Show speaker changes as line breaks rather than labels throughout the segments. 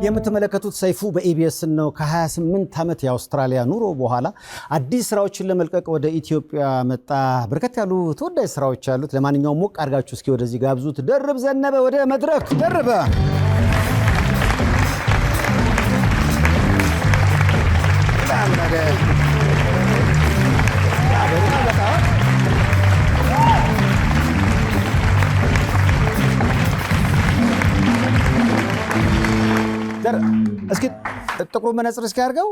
የምትመለከቱት ሰይፉ በኢቢኤስ ነው። ከ28 ዓመት የአውስትራሊያ ኑሮ በኋላ አዲስ ስራዎችን ለመልቀቅ ወደ ኢትዮጵያ መጣ። በርከት ያሉ ተወዳጅ ስራዎች አሉት። ለማንኛውም ሞቅ አድርጋችሁ እስኪ ወደዚህ ጋብዙት። ደርብ ዘነበ ወደ መድረክ። ደርበ እስኪ ጥቁሩ መነጽር እስኪ አድርገው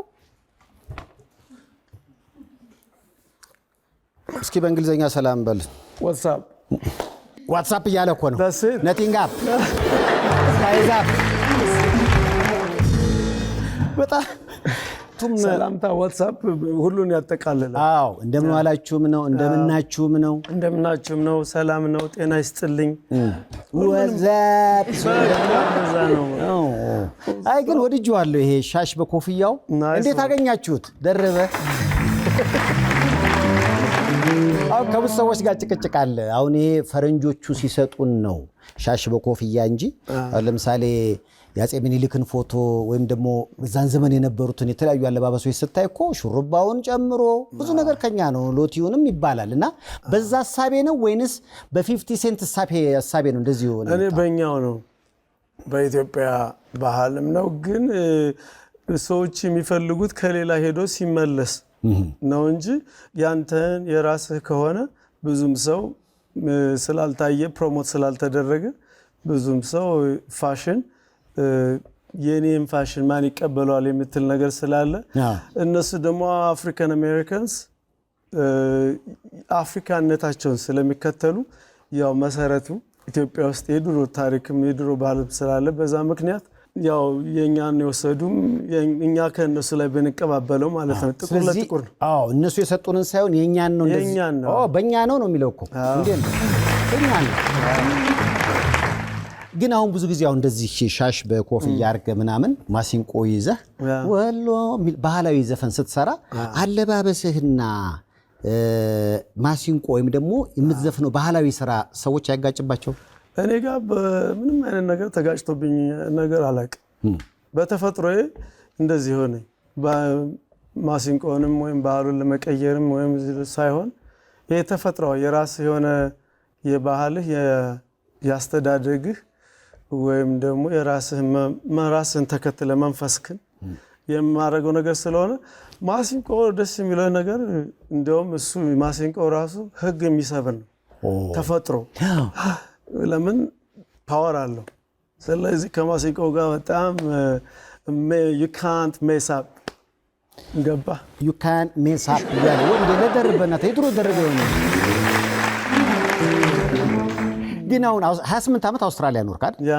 እስኪ በእንግሊዘኛ ሰላም በል። ዋትስአፕ እያለ እኮ ነው። ነቲንግ አፕ ሳይዝ አፕ በጣም
ሰላምታ ዋትስአፕ ሁሉን ያጠቃልላል።
አዎ እንደምን ዋላችሁም ነው እንደምናችሁም
ነው ሰላም ነው ጤና ይስጥልኝ
ዋትስአፕ ነው። አይ ግን ወድጄዋለሁ ይሄ ሻሽ በኮፍያው እንዴት አገኛችሁት? ደረበ አው ከብዙ ሰዎች ጋር ጭቅጭቅ አለ። አሁን ይሄ ፈረንጆቹ ሲሰጡን ነው ሻሽ በኮፍያ እንጂ ለምሳሌ ያጼ ምኒልክን ፎቶ ወይም ደግሞ በዛን ዘመን የነበሩትን የተለያዩ አለባበሶች ስታይ እኮ ሹሩባውን ጨምሮ ብዙ ነገር ከኛ ነው ሎቲውንም ይባላልና በዛ ሐሳቤ ነው ወይንስ በ50 ሴንት ሐሳቤ ነው እንደዚህ ሆነ?
እኔ በእኛው ነው በኢትዮጵያ ባህልም ነው። ግን ሰዎች የሚፈልጉት ከሌላ ሄዶ ሲመለስ ነው እንጂ ያንተን የራስህ ከሆነ ብዙም ሰው ስላልታየ ፕሮሞት ስላልተደረገ ብዙም ሰው ፋሽን የኔም ፋሽን ማን ይቀበላል የምትል ነገር ስላለ እነሱ ደግሞ አፍሪካን አሜሪካንስ አፍሪካነታቸውን ስለሚከተሉ ያው መሰረቱ ኢትዮጵያ ውስጥ የድሮ ታሪክም የድሮ ባህልም ስላለ በዛ ምክንያት ያው የኛን የወሰዱም እኛ ከነሱ ላይ በንቀባበለው ማለት ነው። ጥቁር ለጥቁር ነው።
አዎ እነሱ የሰጡንን ሳይሆን የኛን ነው እንደዚህ በእኛ ነው የሚለው እኮ እንዴ ነው በእኛ ነው። ግን አሁን ብዙ ጊዜ አሁን እንደዚህ ሻሽ በኮፍያ አርገ ምናምን ማሲንቆ ይዘህ ወሎ ባህላዊ ዘፈን ስትሰራ አለባበስህና ማሲንቆ ወይም ደግሞ የምትዘፍነው ባህላዊ ስራ ሰዎች ያጋጭባቸው?
እኔ ጋር ምንም አይነት ነገር ተጋጭቶብኝ ነገር አላውቅም። በተፈጥሮዬ እንደዚህ ሆነ። ማሲንቆንም ወይም ባህሉን ለመቀየርም ወይም ሳይሆን የተፈጥሯዊ የራስ የሆነ የባህልህ ያስተዳደግህ ወይም ደግሞ የራስህን ተከትለ መንፈስክን የማረገው ነገር ስለሆነ ማሲንቆ ደስ የሚለው ነገር እንደውም እሱ ማሲንቆ ራሱ ህግ የሚሰብር ነው ተፈጥሮ። ለምን ፓወር አለው። ስለዚህ ከማሲንቆ ጋር በጣም you can't mess up ገባ
you can't mess up ያለ ወንድ ለደርበና ተይጥሩ ደርበው ነው። ግን አሁን 28 ዓመት አውስትራሊያ ኖርክ አይደል?
ያ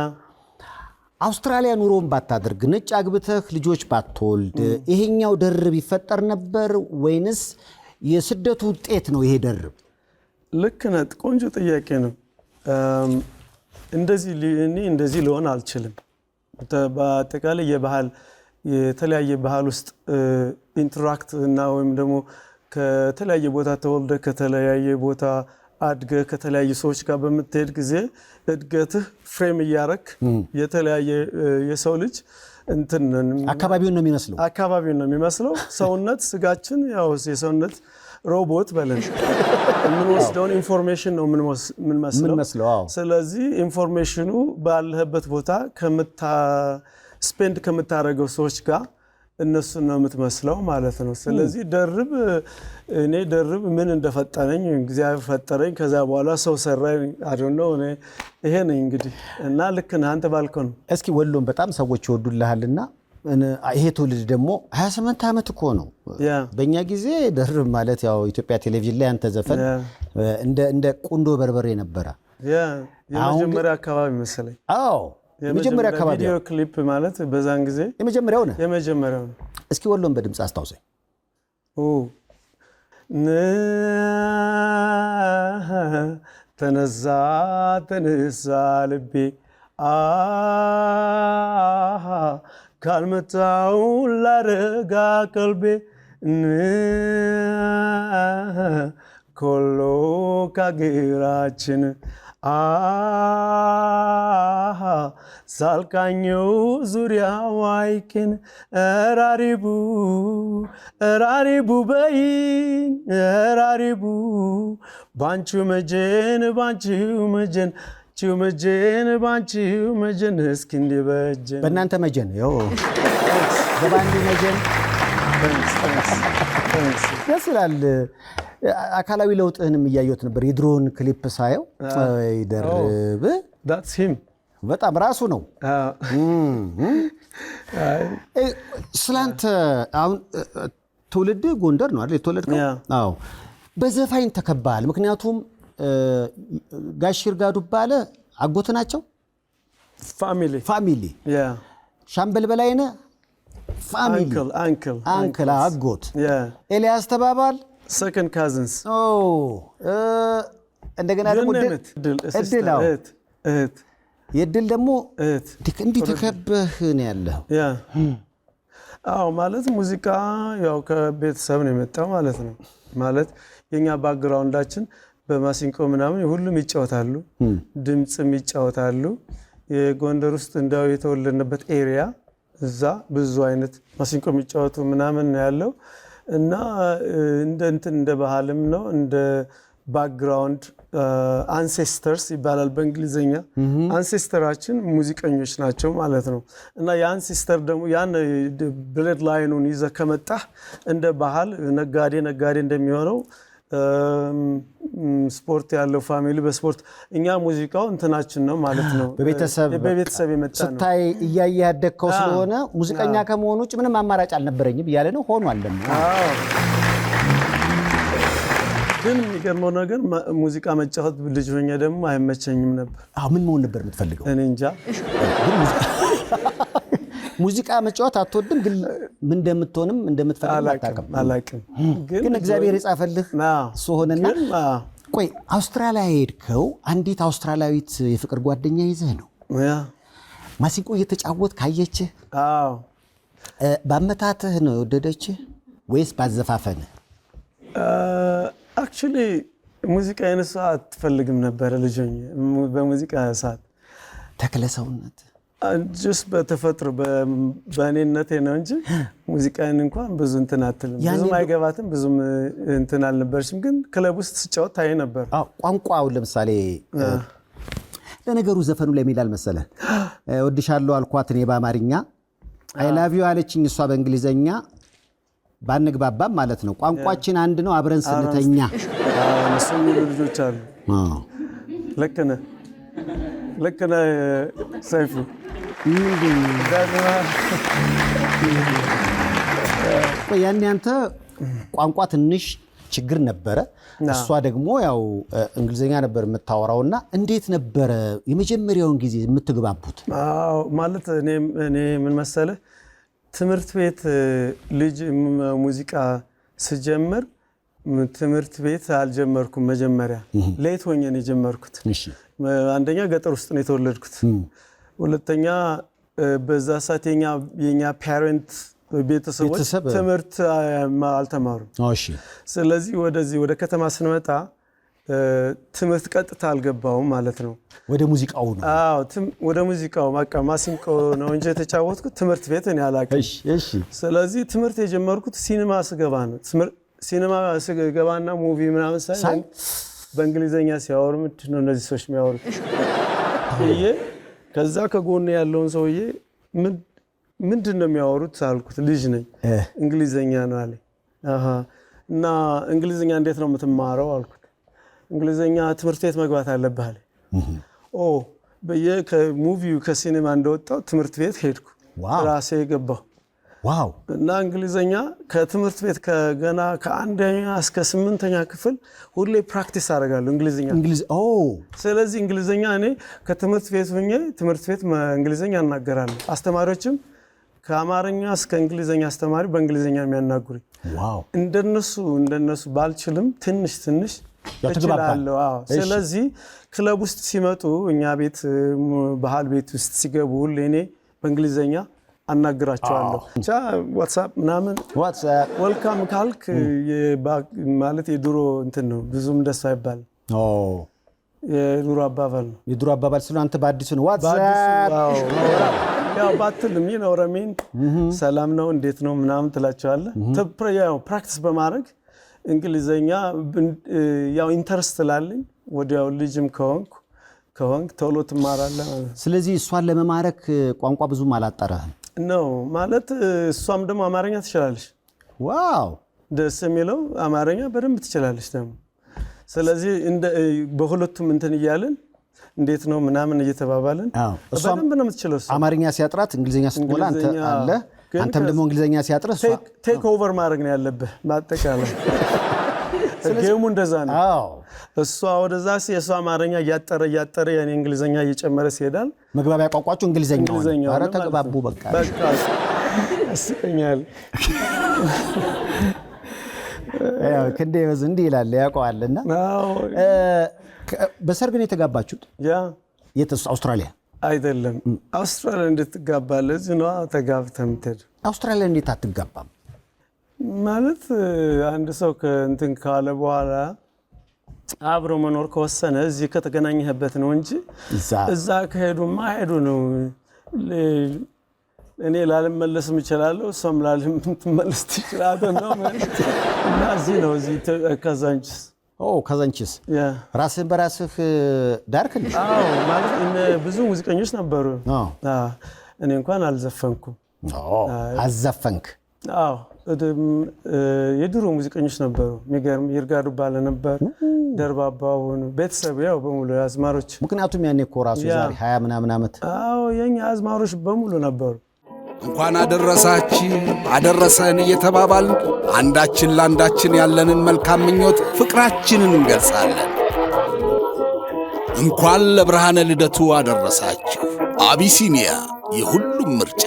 አውስትራሊያ ኑሮን ባታደርግ ነጭ አግብተህ ልጆች ባትወልድ ይሄኛው ደርብ ይፈጠር ነበር ወይንስ የስደቱ ውጤት ነው ይሄ ደርብ?
ልክ ነህ። ቆንጆ ጥያቄ ነው። እንደዚህ ሊሆን አልችልም። በአጠቃላይ የተለያየ ባህል ውስጥ ኢንተራክት እና ወይም ደግሞ ከተለያየ ቦታ ተወልደ ከተለያየ ቦታ አድገ ከተለያየ ሰዎች ጋር በመተድ ጊዜ እድገትህ ፍሬም ያረክ የተለያየ የሰው ልጅ
አካባቢውን ነው የሚመስለው ሰውነት ስጋችን ያው የሰውነት ሮቦት በለን የምንወስደውን ኢንፎርሜሽን ነው ምን መስለው። ስለዚህ ኢንፎርሜሽኑ ባለህበት ቦታ ስፔንድ ከምታረገው ሰዎች ጋር እነሱ ነው የምትመስለው ማለት ነው። ስለዚህ እኔ ደርብ ምን እንደፈጠረኝ እግዚአብሔር ፈጠረኝ። ከዛ በኋላ ሰው ሰራኝ አይደለም እኔ ይሄ ነኝ እንግዲህ እና ልክ ነህ አንተ ባልከው ነው። እስኪ ወሎን በጣም ሰዎች ይወዱልሃልና ይሄ ትውልድ ደግሞ 28 ዓመት እኮ ነው። በእኛ ጊዜ ደርብ ማለት ያው ኢትዮጵያ ቴሌቪዥን ላይ አንተ ዘፈን እንደ ቁንዶ በርበሬ ነበረ።
የመጀመሪያ አካባቢ መሰለኝ።
አዎ የመጀመሪያ አካባቢ
ቪዲዮ ክሊፕ ማለት በዛን ጊዜ
የመጀመሪያው
ነው።
እስኪ ወሎን በድምጽ አስታውሰኝ።
ተነሳ ልቤ ካልመታው ላረጋ ቀልቤ ኮሎ ካገራችን ሳልቃኘው ዙሪያው ሐይቅን ራሪቡ በይኝ ራሪቡ ባንቺው መጀን ባንቺው መጀን እስኪ እንዲበጀን
በእናንተ መጀን ያው በባንዲ መጀን ደስ ይላል። አካላዊ ለውጥህንም እያየሁት ነበር የድሮን ክሊፕ ሳየው ይደርብ
that's him
በጣም ራሱ ነው። ስላንተ አሁን ትውልድ ጎንደር ነው አይደል የተወለድከው? አዎ። በዘፋኝ ተከባል። ምክንያቱም ጋሽ ይርጋዱ ባለ አጎት ናቸው። ፋሚሊ ሻምበል በላይነህ ፋሚሊ አንክል አጎት ኤልያስ ተባባል
second cousins
እንደገና ደግሞ እድል የድል ደግሞ እንዴት ተከበህ ነው ያለው?
አዎ ማለት ሙዚቃ ያው ከቤተሰብ ነው የመጣው ማለት ነው። ማለት የኛ ባክግራውንዳችን በማሲንቆ ምናምን ሁሉም ይጫወታሉ፣ ድምጽም ይጫወታሉ። የጎንደር ውስጥ እንዳው የተወለድንበት ኤሪያ እዛ ብዙ አይነት ማሲንቆ የሚጫወቱ ምናምን ነው ያለው እና እንደ ባህልም ነው እንደ ባክግራውንድ አንሴስተርስ ይባላል በእንግሊዘኛ። አንሴስተራችን ሙዚቀኞች ናቸው ማለት ነው። እና የአንሴስተር ደግሞ ያን ብለድ ላይኑን ይዘህ ከመጣህ እንደ ባህል ነጋዴ እንደሚሆነው ስፖርት ያለው ፋሚሊ በስፖርት እኛ ሙዚቃው እንትናችን ነው ማለት ነው። በቤተሰብ የመጣ ነው።
ስታይ እያየ ያደግከው ስለሆነ ሙዚቀኛ ከመሆኑ ውጭ ምንም አማራጭ አልነበረኝም እያለ ነው ሆኗል ደግሞ።
ግን የሚገርመው ነገር ሙዚቃ መጫወት ልጅ ሆኜ ደግሞ አይመቸኝም ነበር።
ምን መሆን ነበር የምትፈልገው?
እኔ እንጃ።
ሙዚቃ መጫወት አትወድም፣ ግን ምን እንደምትሆንም እንደምትፈልግ
አላውቅም።
ግን እግዚአብሔር የጻፈልህ እሱ ሆነና። ቆይ አውስትራሊያ ሄድከው አንዲት አውስትራሊያዊት የፍቅር ጓደኛ ይዘህ ነው? ማሲንቆ እየተጫወት ካየችህ በአመታትህ ነው የወደደችህ ወይስ ባዘፋፈንህ?
አክቹሊ ሙዚቃ የነሱ አትፈልግም ነበር ልጅ ሆኜ። በሙዚቃ ሰዓት
ተክለ ሰውነት
just በተፈጥሮ በእኔነቴ ነው እንጂ ሙዚቃን እንኳን ብዙ እንትን አትልም፣ ብዙም አይገባትም፣ ብዙም እንትን አልነበርሽም። ግን ክለብ ውስጥ ስጫወት ታይ ነበር።
ቋንቋው ለምሳሌ ለነገሩ ዘፈኑ ላይ የሚላል መሰለ ወድሻለሁ አልኳት እኔ በአማርኛ አይ ላቭ ዩ አለችኝ እሷ በእንግሊዘኛ ባንግባባም ማለት ነው። ቋንቋችን አንድ ነው አብረን ስንተኛ።
እሱም ልጆች አሉ። ልክ ነህ ሰይፉ።
ያኔ አንተ ቋንቋ ትንሽ ችግር ነበረ፣ እሷ ደግሞ ያው እንግሊዘኛ ነበር የምታወራውና እንዴት ነበረ የመጀመሪያውን ጊዜ የምትግባቡት?
ማለት እኔ ምን መሰለህ ትምህርት ቤት ልጅ ሙዚቃ ስጀምር ትምህርት ቤት አልጀመርኩም። መጀመሪያ ሌት ሆኜ ነው የጀመርኩት። አንደኛ ገጠር ውስጥ ነው የተወለድኩት፣ ሁለተኛ በዛ ሰዓት የኛ ፓረንት ቤተሰቦች ትምህርት አልተማሩም። ስለዚህ ወደ ከተማ ስንመጣ ትምህርት ቀጥታ አልገባውም ማለት ነው።
ወደ ሙዚቃው ነው?
ወደ ሙዚቃው በቃ ማሲንቆ ነው እንጂ የተጫወትኩት ትምህርት ቤት እኔ አላውቅም። ስለዚህ ትምህርት የጀመርኩት ሲኒማ ስገባ ነው። ሲኒማ ስገባና ሙቪ ምናምን ሳይ በእንግሊዘኛ ሲያወሩ ምንድን ነው እነዚህ ሰዎች የሚያወሩት ብዬ ከዛ ከጎን ያለውን ሰውዬ ምንድን ነው የሚያወሩት አልኩት። ልጅ ነኝ። እንግሊዘኛ ነው አለኝ። እና እንግሊዘኛ እንዴት ነው የምትማረው አልኩት። እንግሊዘኛ ትምህርት ቤት መግባት አለብህ አለኝ። ከሙቪው ከሲኒማ እንደወጣው ትምህርት ቤት ሄድኩ፣ ራሴ ገባሁ። እና እንግሊዘኛ ከትምህርት ቤት ከገና ከአንደኛ እስከ 8ኛ ክፍል ሁሌ ፕራክቲስ አደርጋለሁ እንግሊዘኛ። ስለዚህ እንግሊዘኛ እኔ ከትምህርት ቤት ሆኜ ትምህርት ቤት እንግሊዘኛ እናገራለሁ። አስተማሪዎችም ከአማርኛ እስከ እንግሊዘኛ አስተማሪ በእንግሊዘኛ የሚያናግሩኝ። እንደነሱ ባልችልም ትንሽ እችላለሁ። ስለዚህ ክለብ ውስጥ ሲመጡ እኛ ቤት ባህል ቤት ውስጥ ሲገቡ ሁሌ እኔ በእንግሊዘኛ አናግራቸዋለሁ። ብቻ ዋትስአፕ ምናምን ወልካም ካልክ ማለት የድሮ እንትን ነው፣ ብዙም ደስ አይባል። የድሮ አባባል ነው።
የድሮ አባባል ስለሆነ አንተ በአዲሱ ነው
ያው ባትልም ረሚን ሰላም ነው እንዴት ነው ምናምን ትላቸዋለህ። ያው ፕራክቲስ በማድረግ እንግሊዘኛ ያው ኢንተረስት ላለኝ ወዲያው ልጅም ከሆንክ ቶሎ ትማራለህ።
ስለዚህ እሷን ለመማረክ ቋንቋ ብዙም አላጠረህም
ነው ማለት። እሷም ደግሞ አማርኛ ትችላለች።
ዋው
ደስ የሚለው አማርኛ በደንብ ትችላለች ደግሞ። ስለዚህ በሁለቱም እንትን እያልን እንዴት ነው ምናምን እየተባባልን በደንብ ነው የምትችለው።
አማርኛ ሲያጥራት እንግሊዘኛ ስትሞላ አንተ አለ፣ አንተም ደግሞ እንግሊዘኛ ሲያጥርህ
ቴክ ኦቨር ማድረግ ነው ያለብህ በአጠቃላይ። ጌሙ እንደዛ ነው። እሷ ወደዛ የእሷ አማርኛ እያጠረ የኔ እንግሊዘኛ እየጨመረ ሲሄዳል
መግባቢያ ቋንቋችሁ እንግሊዘኛ ሆነ። ኧረ ተግባቡ በቃ
ያስቀኛል።
ያው ክንዴ በዝ እንዲህ ይላል ያውቀዋልና። በሰርግ ነው የተጋባችሁት? የት? አውስትራሊያ
አይደለም። አውስትራሊያ እንዴት ትጋባለህ? እዚህ ነው ተጋብተህ የምትሄድ።
አውስትራሊያ እንዴት አትጋባም?
ማለት አንድ ሰው ከእንትን ካለ በኋላ አብሮ መኖር ከወሰነ እዚህ ከተገናኘህበት ነው እንጂ እዛ ከሄዱማ ሄዱ ነው። እኔ ላልመለስም እችላለሁ፣ እሷም ላልመለስ ትችላለህ ነው ማለት እና እዚህ ነው እዚህ ካዛንቺስ።
ካዛንቺስ ራስህን በራስህ ዳርክ እንዴ?
ማለት ብዙ ሙዚቀኞች ነበሩ። እኔ እንኳን አልዘፈንኩም።
አዘፈንክ?
የድሮ ሙዚቀኞች ነበሩ። የሚገርም ይርጋዱ ባለ ነበር፣ ደርባባውን ቤተሰብ ያው በሙሉ አዝማሮች።
ምክንያቱም ያኔ እኮ ራሱ ዛሬ 20 ምናምን ዓመት
የኛ አዝማሮች በሙሉ ነበሩ።
እንኳን አደረሳችሁ አደረሰን እየተባባልን አንዳችን ለአንዳችን ያለንን መልካም ምኞት ፍቅራችንን እንገልጻለን። እንኳን ለብርሃነ ልደቱ አደረሳችሁ። አቢሲኒያ የሁሉም ምርጫ።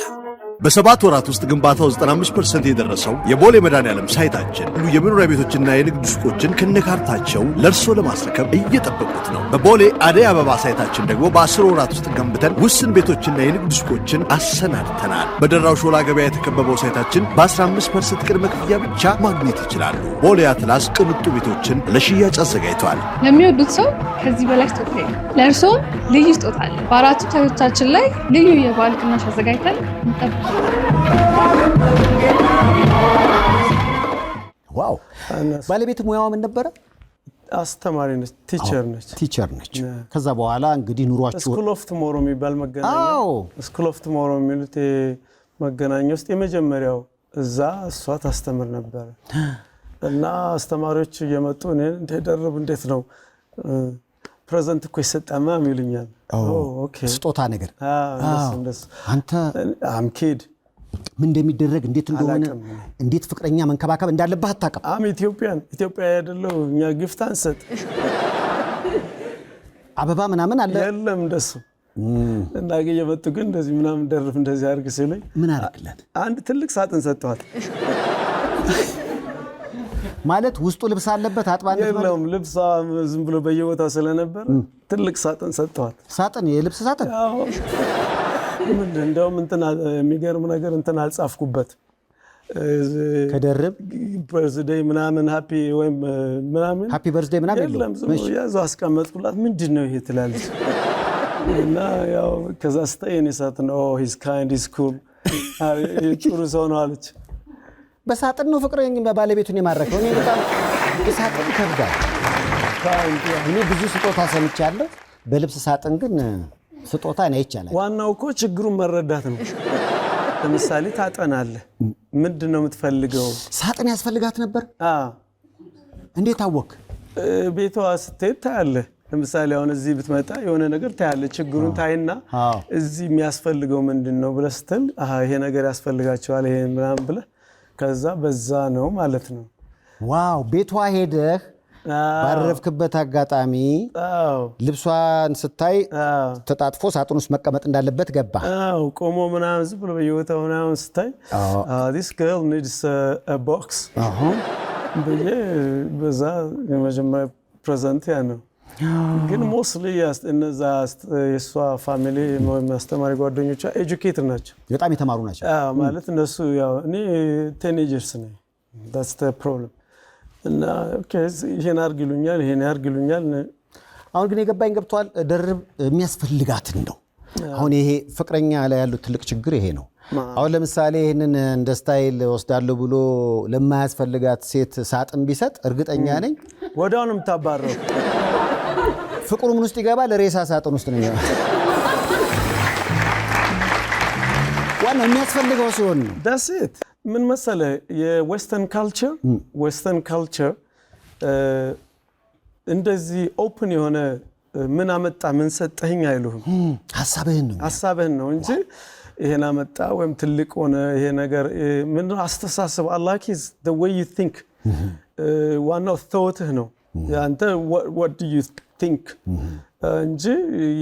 በ7 ወራት ውስጥ ግንባታው 95% የደረሰው የቦሌ መድኃኔዓለም ሳይታችን ሁሉ የመኖሪያ ቤቶችና የንግድ ሱቆችን ከነካርታቸው ለርሶ ለማስረከብ እየጠበቁት ነው። በቦሌ አደይ አበባ ሳይታችን ደግሞ በ10 ወራት ውስጥ ገንብተን ውስን ቤቶችና የንግድ ሱቆችን አሰናድተናል። በደራው ሾላ ገበያ የተከበበው ሳይታችን በ15% ቅድመ ክፍያ ብቻ ማግኘት ይችላሉ። ቦሌ አትላስ ቅንጡ ቤቶችን ለሽያጭ አዘጋጅቷል።
ለሚወዱት ሰው ከዚህ በላይ ስጦታ የለም። ለእርሶም ልዩ ስጦታ አለ። በአራቱ ሳይቶቻችን ላይ ልዩ የበዓል ቅናሽ አዘጋጅተን እንጠብቃለን።
ዋው! ባለቤት ሙያዋ ምን ነበረ?
አስተማሪ ነች፣
ቲቸር ነች። ከዛ በኋላ እንግዲህ ኑሯችሁ
ስኩል ኦፍ ቱሞሮ የሚባል መገናኛ ስኩል ኦፍ ቱሞሮ የሚሉት መገናኛ ውስጥ የመጀመሪያው እዛ እሷ ታስተምር ነበር እና አስተማሪዎች እየመጡ እኔን እንደደረብ እንዴት ነው ፕሬዘንት እኮ ይሰጣማ ይሉኛል። ኦኬ
ስጦታ ነገር
አንተ አምኪድ
ምን እንደሚደረግ እንዴት እንደሆነ እንዴት ፍቅረኛ መንከባከብ እንዳለበት አታውቅም።
ኢትዮጵያ አይደለው እኛ ግፍት አንሰጥ
አበባ ምናምን አለ
የለም እንደሱ እና እየመጡ ግን እንደዚህ ምናምን ደርፍ እንደዚህ አድርግ ሲሉኝ
ምን አደረግላት?
አንድ ትልቅ ሳጥን ሰጠኋት።
ማለት ውስጡ ልብስ አለበት አጥባን
የለም ልብስ ዝም ብሎ በየቦታው ስለነበር ትልቅ ሳጥን ሰጠኋት።
ሳጥን የልብስ ሳጥን
እንደውም እንትን የሚገርም ነገር እንትን አልጻፍኩበት
ከደርብ
በርዝዴይ ምናምን ሃፒ ወይም ምናምን
ሃፒ በርዝዴይ ምናምን
የለም ዝም ብሎ ያዘው አስቀመጥኩላት። ምንድነው ይሄ ትላለች እና ያው ከዛ ስጠይን ይሳት ነው ሂስ ካይንድ ሂስ ኩል ጥሩ ሰው ነው አለች።
በሳጥን ነው ፍቅረኛ ባለቤቱን የማረከው። እኔ በጣም ሳጥን ከብዳል። እኔ ብዙ ስጦታ ሰምቻለሁ፣ በልብስ ሳጥን ግን ስጦታ ነው ይቻላል።
ዋናው እኮ ችግሩን መረዳት ነው። ለምሳሌ ታጠናለህ፣ ምንድነው የምትፈልገው?
ሳጥን ያስፈልጋት ነበር። እንዴት አወቅ?
ቤቷ ስትሄድ ታያለህ። ለምሳሌ አሁን እዚህ ብትመጣ የሆነ ነገር ታያለህ፣ ችግሩን ታይና እዚህ የሚያስፈልገው ምንድነው ብለህ ስትል ይሄ ነገር ያስፈልጋቸዋል ይሄ ምናምን ብለህ ከዛ በዛ ነው ማለት ነው።
ዋው! ቤቷ ሄደህ ባረፍክበት አጋጣሚ ልብሷን ስታይ ተጣጥፎ ሳጥን ውስጥ መቀመጥ እንዳለበት ገባ።
ቆሞ ምናምን ዝም ብሎ በየቦታው ምናምን ስታይ this girl needs a box በዛ የመጀመሪያ ፕሬዘንት ያ ነው። ግን ሞስሊ እነዛ የእሷ ፋሚሊ አስተማሪ ጓደኞቿ ኤጁኬትድ ናቸው፣
በጣም የተማሩ ናቸው።
ማለት እነሱ ያው እኔ ቲኔጀርስ ነኝ that's the problem እና ኦኬ ይሄን አድርግ ይሉኛል ይሄን ያድርግ ይሉኛል።
አሁን ግን የገባኝ ገብቷል። ደርብ የሚያስፈልጋትን ነው። አሁን ይሄ ፍቅረኛ ላይ ያለው ትልቅ ችግር ይሄ ነው። አሁን ለምሳሌ ይሄንን እንደ ስታይል ወስዳለሁ ብሎ ለማያስፈልጋት ሴት ሳጥን ቢሰጥ እርግጠኛ ነኝ
ወዲያውኑ የምታባረው
ፍቅሩ ምን ውስጥ ይገባል? ሬሳ ሳጥን ውስጥ ነው የሚገባው። ዋናው የሚያስፈልገው ሲሆን ነው።
ዳሴት ምን መሰለህ የዌስተርን ካልቸር እንደዚህ ኦፕን የሆነ ምን አመጣ ምን ሰጠኸኝ አይሉህም። ሐሳብህን ነው እንጂ ይሄን አመጣ ወይም ትልቅ ሆነ ይሄ ነገር ምን አስተሳሰብ አላህ is the way you think ዋናው thought ነው ያንተ what do you think እንጂ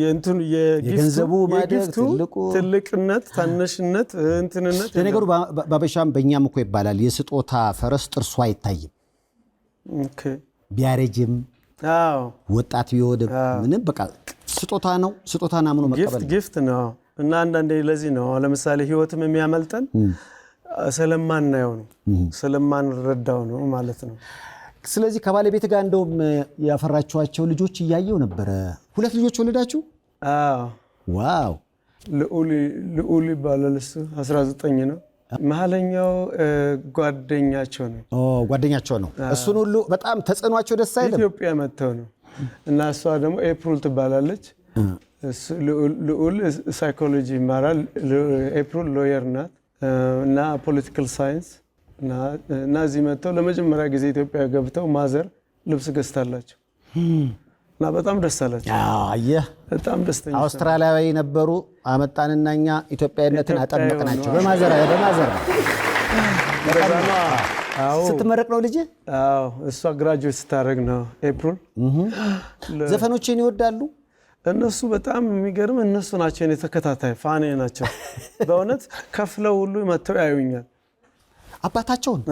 የእንትኑ
የገንዘቡ ማደግ
ትልቅነት ታነሽነት እንትንነት
ለነገሩ ባበሻም በእኛም እኮ ይባላል የስጦታ ፈረስ ጥርሱ አይታይም።
ኦኬ
ቢያረጅም ወጣት ቢወድም ምንም በቃ ስጦታ ነው። ስጦታና ምኑ መቀበል
ጊፍት ነው። እና አንዳንዴ ለዚህ ነው ለምሳሌ ህይወትም የሚያመልጠን ስለማናየው ነው ስለማንረዳው ነው ማለት ነው።
ስለዚህ ከባለቤት ጋር እንደውም ያፈራችኋቸው ልጆች እያየው ነበረ። 2 ልጆች ወለዳችሁ? ዋው!
ልዑል ይባላል እሱ 19 ነው። መሀለኛው ጓደኛቸው ነው።
ጓደኛቸው ነው። እሱን ሁሉ በጣም ተጽኗቸው ደስ አይልም?
ኢትዮጵያ መጥተው ነው። እና እሷ ደግሞ ኤፕሪል ትባላለች። ልዑል ሳይኮሎጂ ይማራል። ኤፕሪል ሎየር ናት እና ፖለቲካል ሳይንስ እና እዚህ መጥተው ለመጀመሪያ ጊዜ ኢትዮጵያ ገብተው ማዘር ልብስ ገዝታላቸው እና በጣም ደስ አላቸው።
አየህ
በጣም ደስተኛ
አውስትራሊያዊ ነበሩ። አመጣንና እኛ ኢትዮጵያዊነትን አጠመቅናቸው። በማዘር ስትመረቅ ነው ልጅ?
አዎ እሷ ግራጁዌት ስታደርግ ነው ኤፕሪል።
ዘፈኖችን ይወዳሉ
እነሱ። በጣም የሚገርም እነሱ ናቸው የኔ ተከታታይ ፋኔ ናቸው በእውነት ከፍለው ሁሉ መጥተው ያዩኛል።
አባታቸውን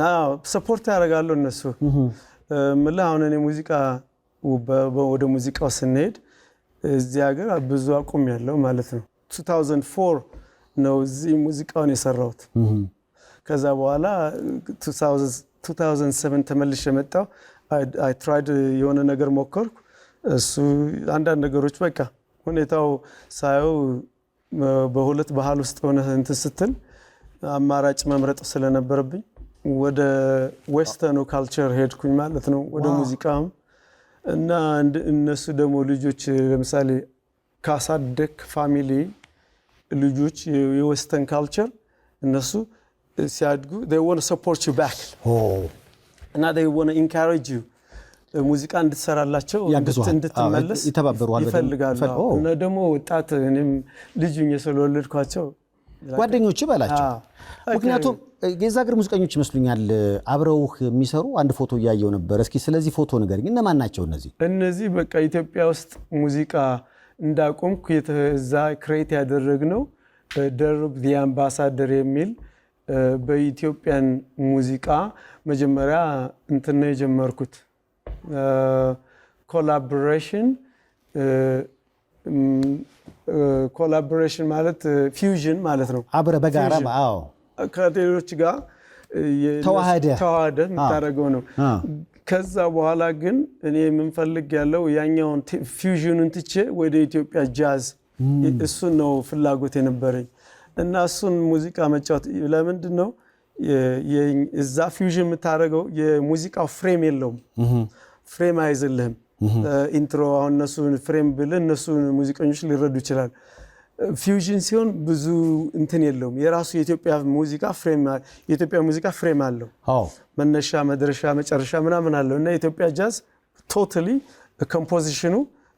ሰፖርት ያደርጋሉ እነሱ። ምላ አሁን እኔ ሙዚቃ ወደ ሙዚቃው ስንሄድ እዚህ ሀገር ብዙ አቁም ያለው ማለት ነው። 2004 ነው እዚህ ሙዚቃውን የሰራሁት። ከዛ በኋላ 2007 ተመልሼ መጣሁ። አይ ትራይድ የሆነ ነገር ሞከርኩ። እሱ አንዳንድ ነገሮች በቃ ሁኔታው ሳየው በሁለት ባህል ውስጥ ሆነ እንትን ስትል አማራጭ መምረጥ ስለነበረብኝ ወደ ዌስተርኑ ካልቸር ሄድኩኝ ማለት ነው፣ ወደ ሙዚቃም። እና እነሱ ደግሞ ልጆች ለምሳሌ ካሳደክ ፋሚሊ ልጆች የዌስተርን ካልቸር እነሱ ሲያድጉ they want to support you back እና they want to encourage you ሙዚቃ እንድትሰራላቸው እንድትመለስ ይፈልጋሉ። እና ደግሞ ወጣት እኔም ልጅኝ ስለወለድኳቸው
ጓደኞች በላቸው። ምክንያቱም የዛ ሀገር ሙዚቀኞች ይመስሉኛል አብረውህ የሚሰሩ አንድ ፎቶ እያየው ነበር። እስኪ ስለዚህ ፎቶ ንገረኝ። እነማን ናቸው እነዚህ?
እነዚህ በቃ ኢትዮጵያ ውስጥ ሙዚቃ እንዳቆምኩ የተዛ ክሬት ያደረግነው ደርብ the ambassador የሚል በኢትዮጵያን ሙዚቃ መጀመሪያ እንትን ነው የጀመርኩት። ኮላቦሬሽን ማለት ፊውዥን ማለት ነው።
አብረ በጋራ
ከሌሎች ጋር ተዋህደ የምታደርገው ነው። ከዛ በኋላ ግን እኔ የምንፈልግ ያለው ያኛውን ፊውዥኑን ትቼ ወደ ኢትዮጵያ ጃዝ እሱን ነው ፍላጎት የነበረኝ እና እሱን ሙዚቃ መጫወት። ለምንድን ነው እዛ ፊውዥን የምታደርገው የሙዚቃው ፍሬም የለውም፣ ፍሬም አይዝልህም። ኢንትሮ አሁን እነሱን ፍሬም ብልህ እነሱን ሙዚቀኞች ሊረዱ ይችላል። ፊውዥን ሲሆን ብዙ እንትን የለውም። የራሱ የኢትዮጵያ ሙዚቃ ፍሬም አለው፣ መነሻ መድረሻ መጨረሻ ምናምን አለው። እና የኢትዮጵያ ጃዝ ቶታሊ ኮምፖዚሽኑ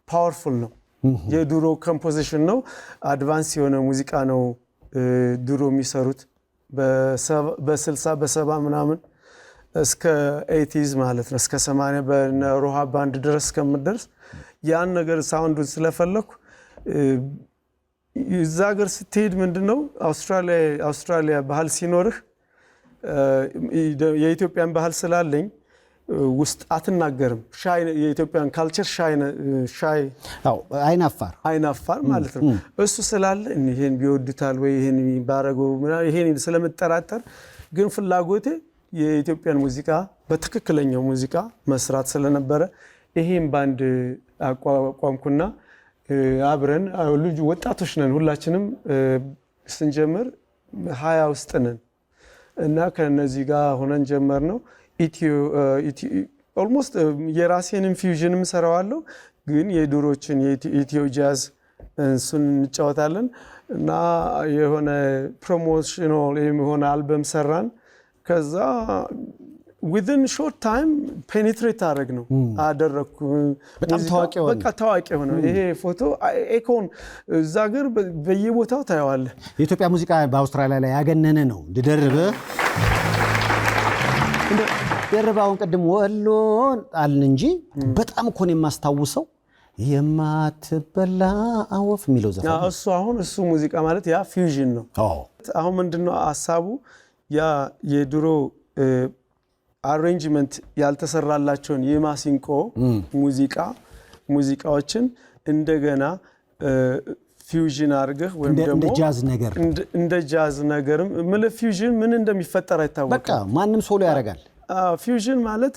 ፓወርፉል ነው። የድሮ ኮምፖዚሽን ነው፣ አድቫንስ የሆነ ሙዚቃ ነው ድሮ የሚሰሩት በ60 በ70 ምናምን እስከ 80s ማለት ነው፣ እስከ 80 በሮሃ ባንድ ድረስ እስከምደርስ ያን ነገር ሳውንዱን ስለፈለኩ እዛ ሀገር ስትሄድ ምንድነው አውስትራሊያ ባህል ሲኖርህ የኢትዮጵያን ባህል ስላለኝ ውስጥ አትናገርም። የኢትዮጵያን ካልቸር ሻይ አይናፋር ማለት ነው። እሱ ስላለ ይሄን ቢወዱታል ወይ ይሄን ባረገው ይሄን ስለምጠራጠር ግን ፍላጎቴ የኢትዮጵያን ሙዚቃ በትክክለኛው ሙዚቃ መስራት ስለነበረ ይሄን ባንድ አቋቋምኩና አብረን ልጅ ወጣቶች ነን ሁላችንም ስንጀምር 20 ውስጥ ነን እና ከነዚህ ጋር ሆነን ጀመርነው። ኦልሞስት የራሴን ኢንፊውዥንም ሰራዋለሁ ግን የድሮችን የኢትዮ ጃዝ እሱን እንጫወታለን እና የሆነ ፕሮሞሽናል የሆነ አልበም ሰራን። ከዛ within short time penetrate አደረኩ።
በጣም
ታዋቂ ሆነ። ይሄ ፎቶ ኤኮን እዛ ሀገር በየቦታው ታየዋለህ።
የኢትዮጵያ ሙዚቃ በአውስትራሊያ ላይ ያገነነ ነው። ደርባውን ቅድም ወሎን አልን እንጂ በጣም እኮ ነው የማስታውሰው የማትበላ አወፍ የሚለው ዘፈን
እሱ ሙዚቃ ማለት ያ ፊውዥን ነው። አሁን ምንድነው ሐሳቡ ያ የድሮ አሬንጅመንት ያልተሰራላቸውን የማሲንቆ ሙዚቃዎችን እንደገና ፊውዥን አድርገህ ወይም ደግሞ እንደ ጃዝ ነገርም ፊውዥን ምን እንደሚፈጠር አይታወቅም።
በቃ ማንም ሶሎ ያደርጋል።
ፊውዥን ማለት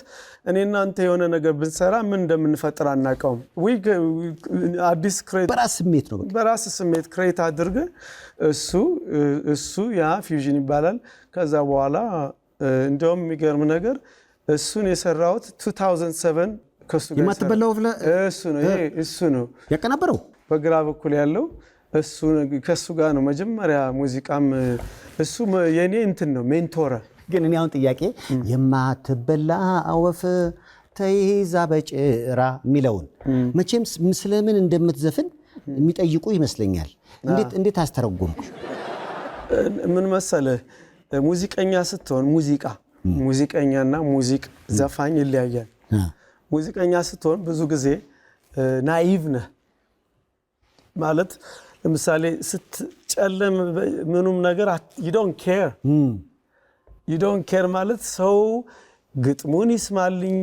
እኔና አንተ የሆነ ነገር ብንሰራ ምን እንደምንፈጥር አናውቀውም። አዲስ ክሬት በራስ ስሜት ክሬት አድርገህ እሱ ያ ፊውዥን ይባላል። ከዛ በኋላ እንደውም የሚገርም ነገር እሱን የሰራሁት 2007 ከሱ ጋር
የማትበላው
እሱ ነው
ያቀናበረው
በግራ በኩል ያለው ከሱ ጋር ነው መጀመሪያ ሙዚቃም እሱ የኔ እንትን ነው ሜንቶር።
ግን እኔ አሁን ጥያቄ የማትበላ አወፍ ተይዛ በጭራ የሚለውን መቼም ስለምን እንደምትዘፍን የሚጠይቁ ይመስለኛል። እንዴት አስተረጎምኩ?
ምን መሰለህ ሙዚቀኛ ስትሆን ሙዚቀኛና ዘፋኝ ይለያያል። ሙዚቀኛ ስትሆን ብዙ ጊዜ ናይቭ ነህ ማለት ለምሳሌ ስትጨለም ምኑም ነገር you don't care ማለት ሰው ግጥሙን ይስማልኝ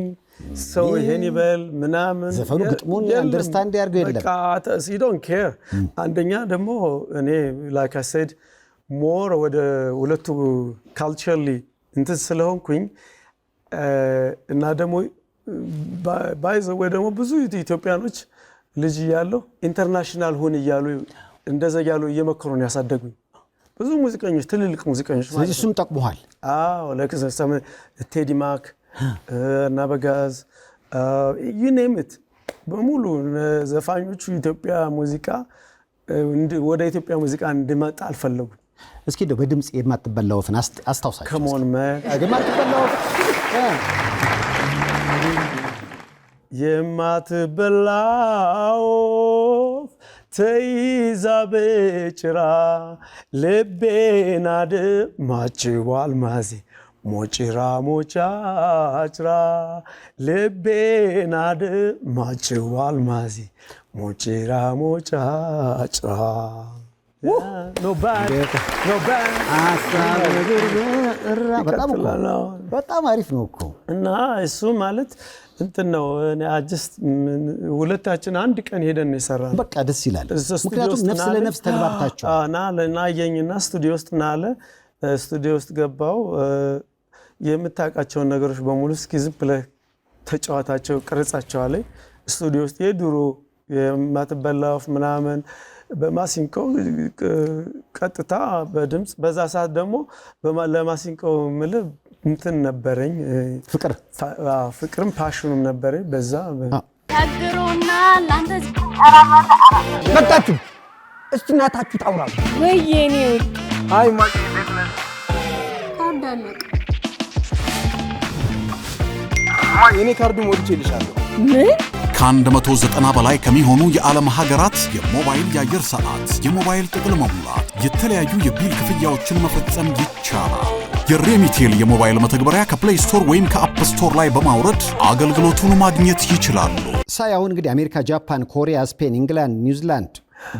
ሰው ይሄን ይበል ምናምን
ዘፈኑ ግጥሙን አንደርስታንድ ያርገው የለም።
በቃ you don't care። አንደኛ ደግሞ እኔ like I said ሞር ወደ ሁለቱ ካልቸርሊ እንትን ስለሆንኩኝ እና ደግሞ ባይዘው ወይ ደግሞ ብዙ ኢትዮጵያኖች ልጅ ያለው ኢንተርናሽናል ሆነ ይያሉ እንደዛ ያሉ እየመከሩን ያሳደጉኝ ብዙ ሙዚቀኞች ትልልቅ ሙዚቀኞች ማለት
እሱም ጠቅሞሃል?
ለከሰም ቴዲ ማክ እና በጋዝ you name it በሙሉ ዘፋኞቹ ኢትዮጵያ ሙዚቃ ወደ ኢትዮጵያ ሙዚቃ እንድመጣ አልፈለጉ።
እስኪ እንደው በድምጽ የማትበላው ወፍን አስታውሳችሁ።
ከሞን የማትበላው ተይዛ በጭራ ልቤን አድማችዋል ማዜ ሞጭራ ሞጫጭራ ልቤን አድማችዋል ማዜ ሞጭራ ሞጫጭራ
በጣም አሪፍ ነው እኮ እና
እሱ ማለት እንትን ነው። ሁለታችን አንድ ቀን ሄደን የሰራነው
በቃ ደስ ይላል። ምክንያቱም ነፍስ ለነፍስ ተግባብታችሁ
ናየኝና ስቱዲዮ ውስጥ ስቱዲዮ ውስጥ ገባው የምታውቃቸውን ነገሮች በሙሉ እስኪ ዝም ብለህ ተጫዋታቸው ቅርጻቸው አለ ስቱዲዮ ውስጥ የድሮ የማትበላው ምናምን በማሲንቆ ቀጥታ በድምጽ በዛ ሰዓት ደግሞ ለማሲንቆ ምልብ እንትን ነበረኝ ፍቅርም ፓሽኑም ነበረኝ በዛ
ታግሩና ላንተ
መጣችሁ እስቲ እናታችሁ ታውራሉ
ወይኔ
አይ
ታዳለቅ
እኔ ካርዱ ሞልቼልሻለሁ።
ምን
ከ190 በላይ ከሚሆኑ የዓለም ሀገራት የሞባይል የአየር ሰዓት፣ የሞባይል ጥቅል መሙላት፣ የተለያዩ የቢል ክፍያዎችን መፈጸም ይቻላል። የሬሚቴል የሞባይል መተግበሪያ ከፕሌይ ስቶር ወይም ከአፕ ስቶር ላይ በማውረድ አገልግሎቱን ማግኘት ይችላሉ።
ሳያውን እንግዲህ አሜሪካ፣ ጃፓን፣ ኮሪያ፣ ስፔን፣ ኢንግላንድ፣ ኒውዚላንድ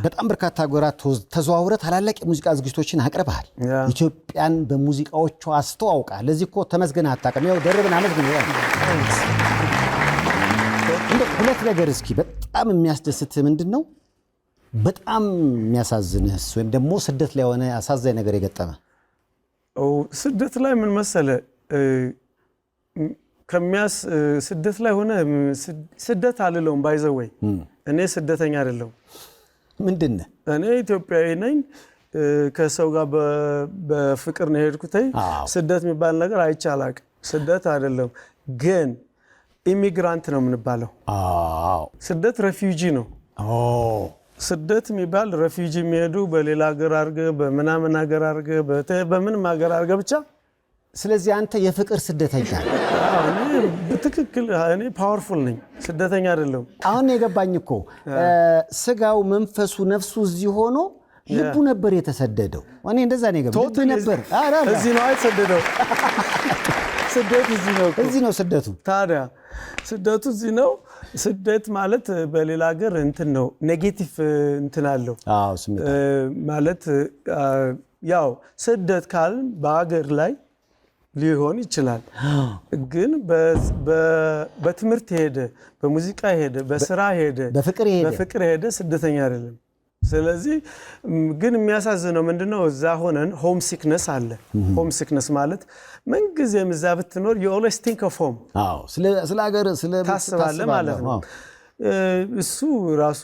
በጣም በርካታ ሀገራት ተዘዋውረህ ታላላቅ የሙዚቃ ዝግጅቶችን አቅርበሃል። ኢትዮጵያን በሙዚቃዎቿ አስተዋውቃል። ለዚህ እኮ ተመስገን አታውቅም። ያው ደርብን አመስግን። ሁለት ነገር እስኪ በጣም የሚያስደስት ምንድነው? በጣም የሚያሳዝንህስ ወይም ደግሞ ስደት ላይ ሆነ አሳዛኝ ነገር የገጠመ?
ስደት ላይ ምን መሰለ ከሚያስ ስደት ላይ ሆነ ስደት አልለውም ባይዘወይ እኔ ስደተኛ አይደለም
ምንድነው
እኔ ኢትዮጵያዊ ነኝ ከሰው ጋር በፍቅር ነው ሄድኩት ስደት የሚባል ነገር አይቻላቅ ስደት አይደለም ግን ኢሚግራንት ነው የምንባለው ስደት ሬፊውጂ ነው ስደት የሚባል ሬፊውጂ የሚሄዱ በሌላ ሀገር አርገ በመናመን ሀገር አርገ በምንም ሀገር አርገ ብቻ
ስለዚህ አንተ የፍቅር ስደተኛ
እኔ በትክክል እኔ ፓወርፉል ነኝ ስደተኛ አይደለም
አሁን የገባኝ እኮ ስጋው መንፈሱ ነፍሱ እዚህ ሆኖ ልቡ ነበር የተሰደደው እኔ እንደዛ ነው የገባኝ ነበር
እዚህ ነው አይሰደደው ስደት
እዚህ ነው ስደቱ
ታዲያ ስደቱ እዚህ ነው ስደት ማለት በሌላ ሀገር እንትን ነው ኔጌቲቭ እንትን አለው ማለት ያው ስደት ካል በሀገር ላይ ሊሆን ይችላል ግን በትምህርት ሄደ በሙዚቃ ሄደ በስራ ሄደ በፍቅር ሄደ ስደተኛ አይደለም ስለዚህ ግን የሚያሳዝነው ምንድነው እዛ ሆነን ሆም ሲክነስ አለ ሆም ሲክነስ ማለት ምን ጊዜም እዛ ብትኖር you always think of home
ስለ ሀገር ስለ
ታስባለህ ማለት ነው እሱ ራሱ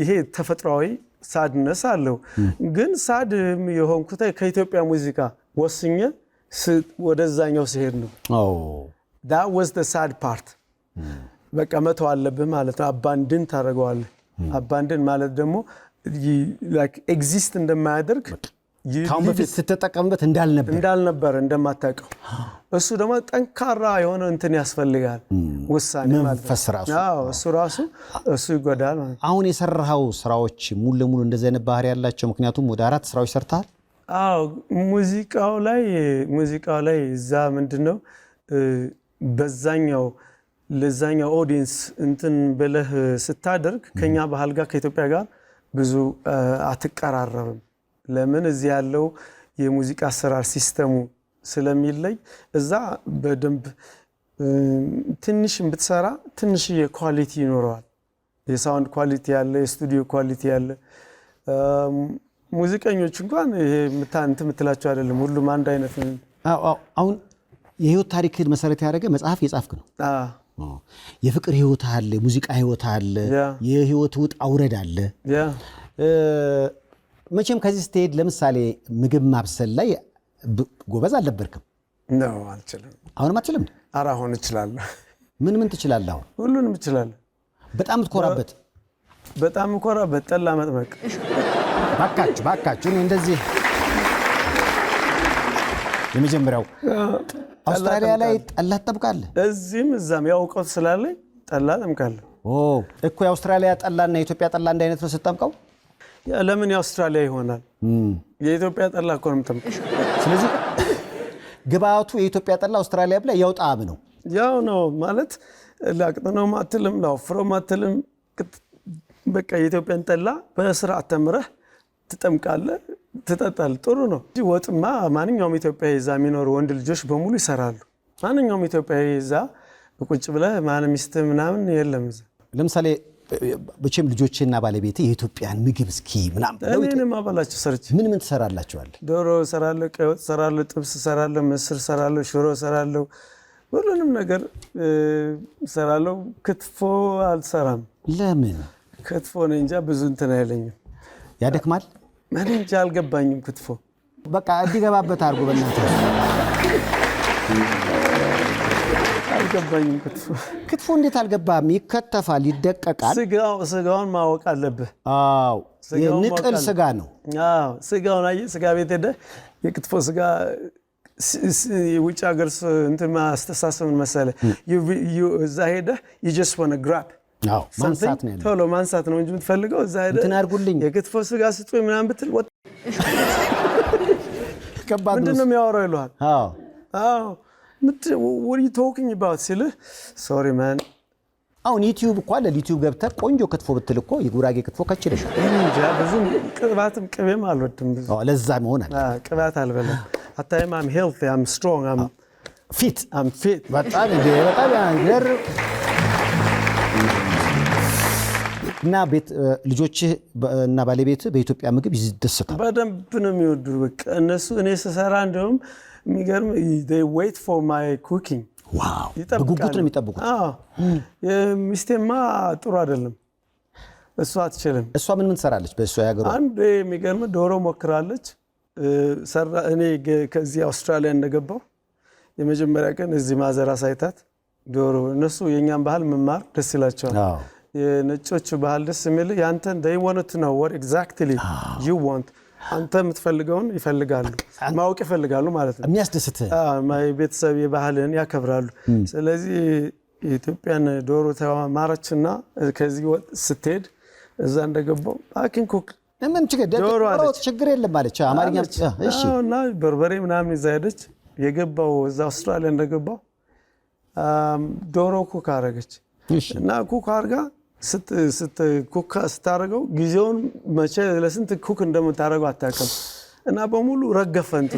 ይሄ ተፈጥሯዊ ሳድነስ አለው ግን ሳድ የሆንኩት ከኢትዮጵያ ሙዚቃ ወስኜ ወደዛኛው ሲሄድ ነው that was the sad part በቃ መተው አለብህ ማለት ነው አባንድን ታረጋዋለህ አባንድን ማለት ደግሞ like exist እንደማያደርግ
ካሁን በፊት ስትጠቀምበት እንዳልነበር
እንደማታውቀው እሱ ደግሞ ጠንካራ የሆነ እንትን ያስፈልጋል ውሳኔ ማለት ነው እሱ ይጎዳል ማለት
አሁን የሰራው ስራዎች ሙሉ ለሙሉ እንደዚህ አይነት ባህሪ ያላቸው ምክንያቱም ወደ 4 ስራዎች ሰርተሃል
ሙዚቃው ላይ እዛ ምንድነው በዛኛው ለዛኛው ኦዲየንስ እንትን በለህ ስታደርግ ከኛ ባህል ጋር ከኢትዮጵያ ጋር ብዙ አትቀራረብም ለምን እዚህ ያለው የሙዚቃ አሰራር ሲስተሙ ስለሚለይ እዛ በደንብ ትንሽ ብትሰራ ትንሽ የኳሊቲ ይኖረዋል የሳውንድ ኳሊቲ ያለ የስቱዲዮ ኳሊቲ ያለ ሙዚቀኞች እንኳን ይሄ ምትላቸው አይደለም ሁሉም አንድ አይነት ነው
አሁን የህይወት ታሪክን መሰረት ያደረገ መጽሐፍ የጻፍክ ነው የፍቅር ህይወት አለ ሙዚቃ ህይወት አለ የህይወት ውጥ አውረድ አለ መቼም ከዚህ ስትሄድ ለምሳሌ ምግብ ማብሰል ላይ ጎበዝ አልነበርክም
ነው አልችልም
አሁንም አትችልም
አሁን እችላለሁ
ምን ትችላለህ አሁን
ሁሉንም እችላለሁ በጣም ምኮራበት ጠላ መጥመቅ
ባካችሁ እንደዚህ የመጀመሪያው አውስትራሊያ ላይ ጠላ ተጠብቃለህ
እዚህም እዛም ያውቀው ስላለኝ ጠላ ተጠምቃለሁ
እኮ የአውስትራሊያ ጠላና የኢትዮጵያ ጠላ አንድ አይነት ነው ስትጠምቀው
ለምን የአውስትራሊያ ይሆናል የኢትዮጵያ ጠላ እኮ ነው የምጠምቀው
ስለዚህ ግባቱ የኢትዮጵያ ጠላ አውስትራሊያ ብላ ያው ጣዕም ነው
ያው ነው ማለት ላቅጥነው ማትልም ላውፍሮ ማትልም በቃ የኢትዮጵያን ጠላ በስርዓት ተምረህ ትጠምቃለህ ትጠጣለህ ጥሩ ነው ወጥማ ማንኛውም ኢትዮጵያዊ እዛ የሚኖሩ ወንድ ልጆች በሙሉ ይሰራሉ ማንኛውም ኢትዮጵያዊ እዛ ቁጭ ብለህ ማንም ሚስት ምናምን የለም እዛ
ለምሳሌ በቸም ልጆችና ባለቤት የኢትዮጵያን ምግብ እስኪ ምናምን
እኔንም አባላችሁ ሰርች
ምን ትሰራላችኋል
ዶሮ ሰራለሁ ቀይ ወጥ ሰራለሁ ጥብስ ሰራለሁ ምስር ሰራለሁ ሽሮ ሰራለሁ ሁሉንም ነገር ሰራለሁ ክትፎ አልሰራም
ለምን
ክትፎ ነው እንጃ ብዙ እንትን አይለኝም
ያደክማል
ማን እንጃ አልገባኝም ክትፎ
በቃ እንዲገባበት አድርጎ በእናትህ
አልገባኝም
ክትፎ እንዴት አልገባም ይከተፋል ይደቀቃል
ስጋውን ማወቅ አለብህ
የንቅል ስጋ ነው
ስጋውን አየህ ስጋ ቤት ሄደህ የክትፎ ስጋ ውጭ ሀገር እንትን ማስተሳሰብን መሰለህ እዛ ሄደህ you just want to grab
ማንሳት ነው
ቶሎ ማንሳት ነው እንጂ የምትፈልገው እዛ ሄደህ
እንትን አድርጉልኝ
የክትፎ ስጋ ስጡኝ ምናምን ብትል ምንድነው የሚያወራው ይሉሃል what are you talking about ሲልህ sorry man
አሁን ዩቲዩብ እኮ አለ ዩቲዩብ ገብተህ ቆንጆ ክትፎ ብትል እኮ የጉራጌ ክትፎ ከችለሽ
እንጃ ብዙ ቅባትም ቅቤም አልወድም ብዙ
ለዛ መሆን አለ
ቅባት አልበላም አታይም I'm healthy I'm strong I'm
fit በጣም ያንገር እና ቤት ልጆች እና ባለቤት በኢትዮጵያ ምግብ ይደሰታሉ
በደንብ ነው የሚወዱ በቃ እነሱ እኔ ስሰራ እንደውም የሚገርም they wait for my cooking
ዋው በጉጉት ነው የሚጠብቁት።
የሚስቴማ ጥሩ አይደለም፣ እሷ አትችልም።
እሷ ምን ትሰራለች? በእሷ ያገሩ
አንድ የሚገርም ዶሮ ሞክራለች። እኔ ከዚህ አውስትራሊያ እንደገባው የመጀመሪያ ቀን እዚህ ማዘር አሳይታት ዶሮ እነሱ የኛን ባህል መማር ደስ ይላቸዋል። የነጮቹ ባህል ደስ የሚል ያንተን they want to know what exactly you want አንተ የምትፈልገውን ይፈልጋሉ፣ ማወቅ ይፈልጋሉ ማለት ነው።
የሚያስደስት
ቤተሰብ የባህልን ያከብራሉ። ስለዚህ የኢትዮጵያን ዶሮ ተማረችና ከዚህ ስትሄድ እዛ እንደገባው አኪን ኩክ
ምን ችግር የለም ማለች አማርኛ እሺ
እና በርበሬ ምናምን ይዛ ሄደች። የገባው እዛ አውስትራሊያ እንደገባው ዶሮ ኩክ አረገች እና ኩክ አርጋ ኩክ ስታረገው ጊዜውን መቼ ለስንት ኩክ እንደምታረገው አታውቅም እና በሙሉ ረገፈንቱ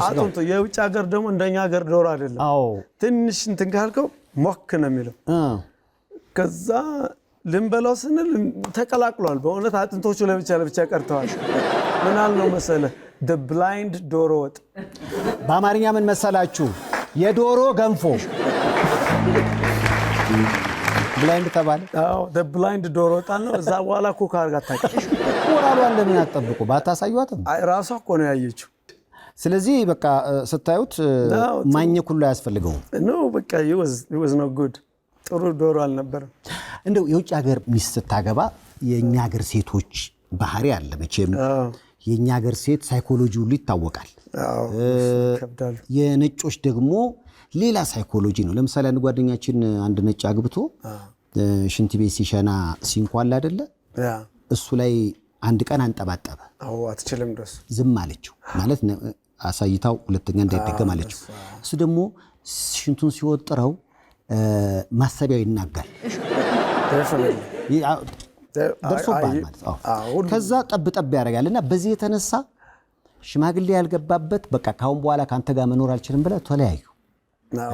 አጥንቱ የውጭ ሀገር ደግሞ እንደኛ ሀገር ዶሮ አይደለም። ትንሽ እንትን ካልከው ሞክ ነው የሚለው። ከዛ ልንበላው ስንል ተቀላቅሏል። በእውነት አጥንቶቹ ለብቻ ቀርተዋል። ምን አልነው መሰለህ the blind ዶሮ ወጥ።
በአማርኛ ምን መሰላችሁ? የዶሮ ገንፎ ብላይንድ ተባለ።
the blind ዶሮ ወጥ ነው። እዛ በኋላ ኩክ አርጋ ታውቃ
ወራሏን ለምን አትጠብቁ? ባታሳዩአትም
ራሷ እኮ ነው ያየችው።
ስለዚህ በቃ ስታዩት ማኘክ ሁሉ አያስፈልገውም
ነው። በቃ it was not good። ጥሩ ዶሮ አልነበረም።
እንደው የውጭ ሀገር ሚስት ስታገባ የኛ ሀገር ሴቶች ባህሪ አለ መቼም። የኛ ሀገር ሴት ሳይኮሎጂ ሁሉ ይታወቃል። የነጮች ደግሞ ሌላ ሳይኮሎጂ ነው። ለምሳሌ አንድ ጓደኛችን አንድ ነጭ አግብቶ ሽንት ቤት ሲሸና ሲንኳል አይደለ እሱ ላይ አንድ ቀን አንጠባጠበ።
አትችልም ድረስ
ዝም አለችው ማለት አሳይታው ሁለተኛ እንዳይደገም አለችው። እሱ ደግሞ ሽንቱን ሲወጥረው ማሰቢያው ይናጋል። ደርሶባል ማለት ከዛ ጠብ ያደርጋልና በዚህ የተነሳ ሽማግሌ ያልገባበት በቃ ካሁን በኋላ ካንተ ጋር መኖር አልችልም ብለ ተለያዩ።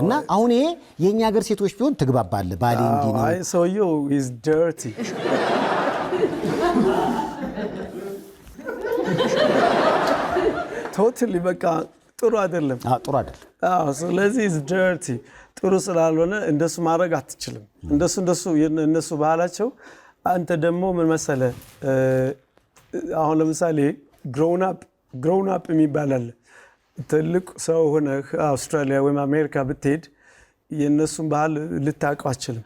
እና አሁን ይሄ የኛ ሀገር ሴቶች ቢሆን ትግባባለህ። ባሌ እንዲህ ነው።
አይ ሰውየው is dirty ቶታሊ በቃ ጥሩ አይደለም።
ጥሩ አይደለም።
ስለዚህ is dirty ጥሩ ስላልሆነ እንደሱ ማድረግ አትችልም። እንደሱ እነሱ ባህላቸው። አንተ ደግሞ ምን መሰለህ አሁን ለምሳሌ grown up የሚባል አለ። ትልቅ ሰው ሆነህ አውስትራሊያ ወይም አሜሪካ ብትሄድ የነሱን ባህል ልታውቀው አትችልም።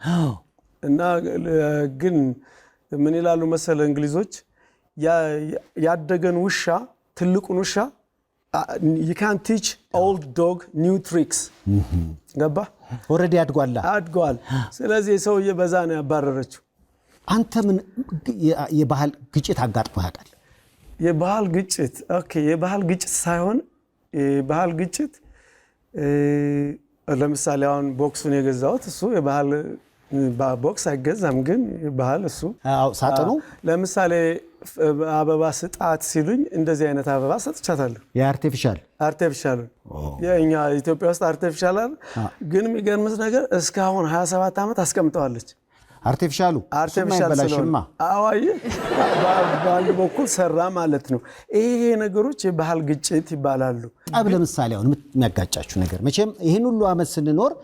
እና ግን ምን ይላሉ መሰለህ እንግሊዞች ያደገን ውሻ ትልቁን ውሻ you can't teach old dog new tricks ገባ
ኦሬዲ አድጓል። ስለዚህ ሰውዬ በዛ ነው ያባረረችው።
አንተ ምን የባህል ግጭት አጋጥሞ ያውቃል? የባህል ግጭት ኦኬ የባህል ግጭት ሳይሆን የባህል ግጭት ለምሳሌ አሁን ቦክሱን የገዛሁት እሱ የባህል ቦክስ አይገዛም፣ ግን የባህል እሱ
ሳጥኑ
ለምሳሌ አበባ ስጣት ሲሉኝ እንደዚህ አይነት አበባ ሰጥቻታለሁ።
የአርቲፊሻል
የኛ ኢትዮጵያ ውስጥ አርቲፊሻል አለ። ግን የሚገርምስ ነገር እስካሁን 27 ዓመት አስቀምጠዋለች።
አርቲፊሻሉ
ስለሆነ አዋይ በአንድ በኩል ሰራ ማለት ነው። ይሄ ነገሮች የባህል ግጭት ይባላሉ።
ጠብ ለምሳሌ አሁን የሚያጋጫችሁ ነገር መቼም ይሄን ሁሉ አመት ስንኖር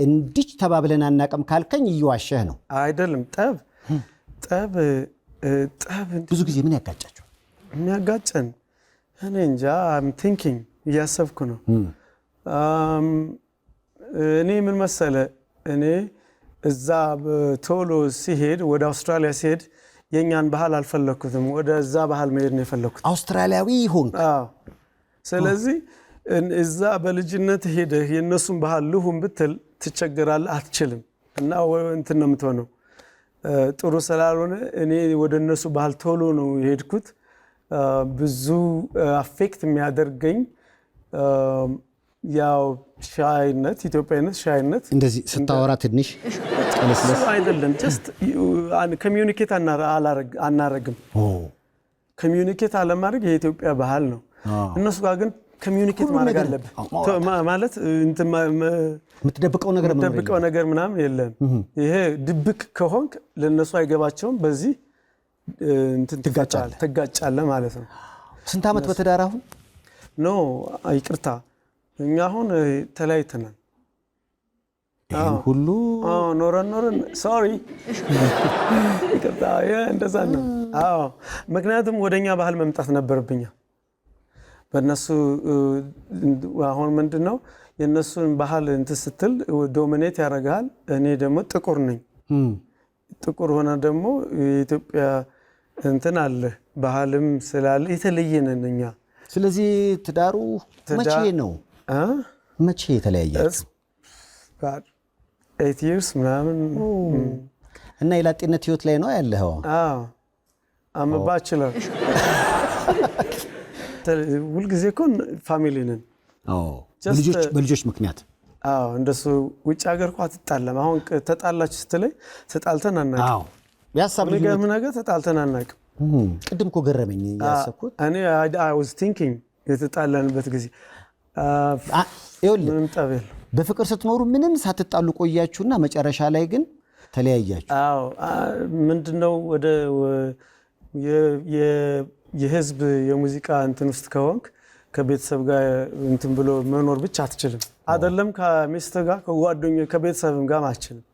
እንዲች ተባብለን አናቀም ካልከኝ እየዋሸህ ነው።
አይደለም ጠብ
ብዙ ጊዜ ምን ያጋጫችሁ?
የሚያጋጨን እኔ እንጃ I'm thinking እያሰብኩ ነው። እኔ ምን መሰለ እኔ እዛ ቶሎ ሲሄድ ወደ አውስትራሊያ ሲሄድ የኛን ባህል አልፈለኩትም። ወደዛ ባህል መሄድ ነው የፈለኩት።
አውስትራሊያዊ ሆንክ?
ስለዚህ እዛ በልጅነት ሄደህ የነሱን ባህል ልሁን ብትል ትቸገራለህ፣ አትችልም። እና እንትን ነው የምትሆነው ጥሩ ስላልሆነ እኔ ወደ እነሱ ባህል ቶሎ ነው የሄድኩት። ብዙ አፌክት የሚያደርገኝ ያው ሻይነት ኢትዮጵያዊነት ሻይነት
እንደዚህ ስታወራ ትንሽ ቀለስለስ
አይደለም። ጀስት ኮሚዩኒኬት አናረግም። ኮሚዩኒኬት አለማድረግ የኢትዮጵያ ባህል ነው። እነሱ ጋር ግን ኮሚዩኒኬት ማድረግ አለብህ ማለት የምትደብቀው ነገር ምናምን የለም። ይሄ ድብቅ ከሆንክ ለነሱ አይገባቸውም። በዚህ እንትን ትጋጫለህ ማለት ነው።
ስንት ዓመት በትዳር አሁን?
ኖ ይቅርታ እኛ አሁን ተለያይተናል።
ይሄን ሁሉ
ኖረን ሶሪ ይቅርታ እንደዛ ነው። አዎ ምክንያቱም ወደኛ ባህል መምጣት ነበርብኛ። በእነሱ አሁን ምንድነው የነሱን ባህል እንትን ስትል ዶሚኔት ያደርጋል። እኔ ደግሞ ጥቁር ነኝ። ጥቁር ሆነ ደግሞ የኢትዮጵያ እንትን አለ ባህልም ስላለ የተለየ ነን እኛ።
ስለዚህ ትዳሩ መቼ ነው መቼ የተለያያችሁ?
8 years ምናምን
እና የላጤነት ህይወት ላይ ነው ያለው?
አዎ አም ባችለር ሁልጊዜ እኮ ፋሚሊ ነን።
በልጆች ምክንያት
እንደሱ ውጭ ሀገር እኮ አትጣላም። አሁን ተጣላችሁ ስትለኝ ተጣልተን አናውቅም።
አዎ ያሳብ
ልጅ ነገር ተጣልተን አናውቅም።
ቅድም እኮ ገረመኝ ያሰብኩት
እኔ I was thinking የተጣላንበት ጊዜ
ምንም ጠበል በፍቅር ስትኖሩ ምንም ሳትጣሉ ቆያችሁና መጨረሻ ላይ ግን ተለያያችሁ።
አዎ ምንድነው ወደ የህዝብ የሙዚቃ እንትን ውስጥ ከሆንክ ከቤተሰብ ጋር እንትን ብሎ መኖር ብቻ አትችልም። አይደለም ከሚስት ጋር ከጓደኞች ከቤተሰብም ጋር አትችልም።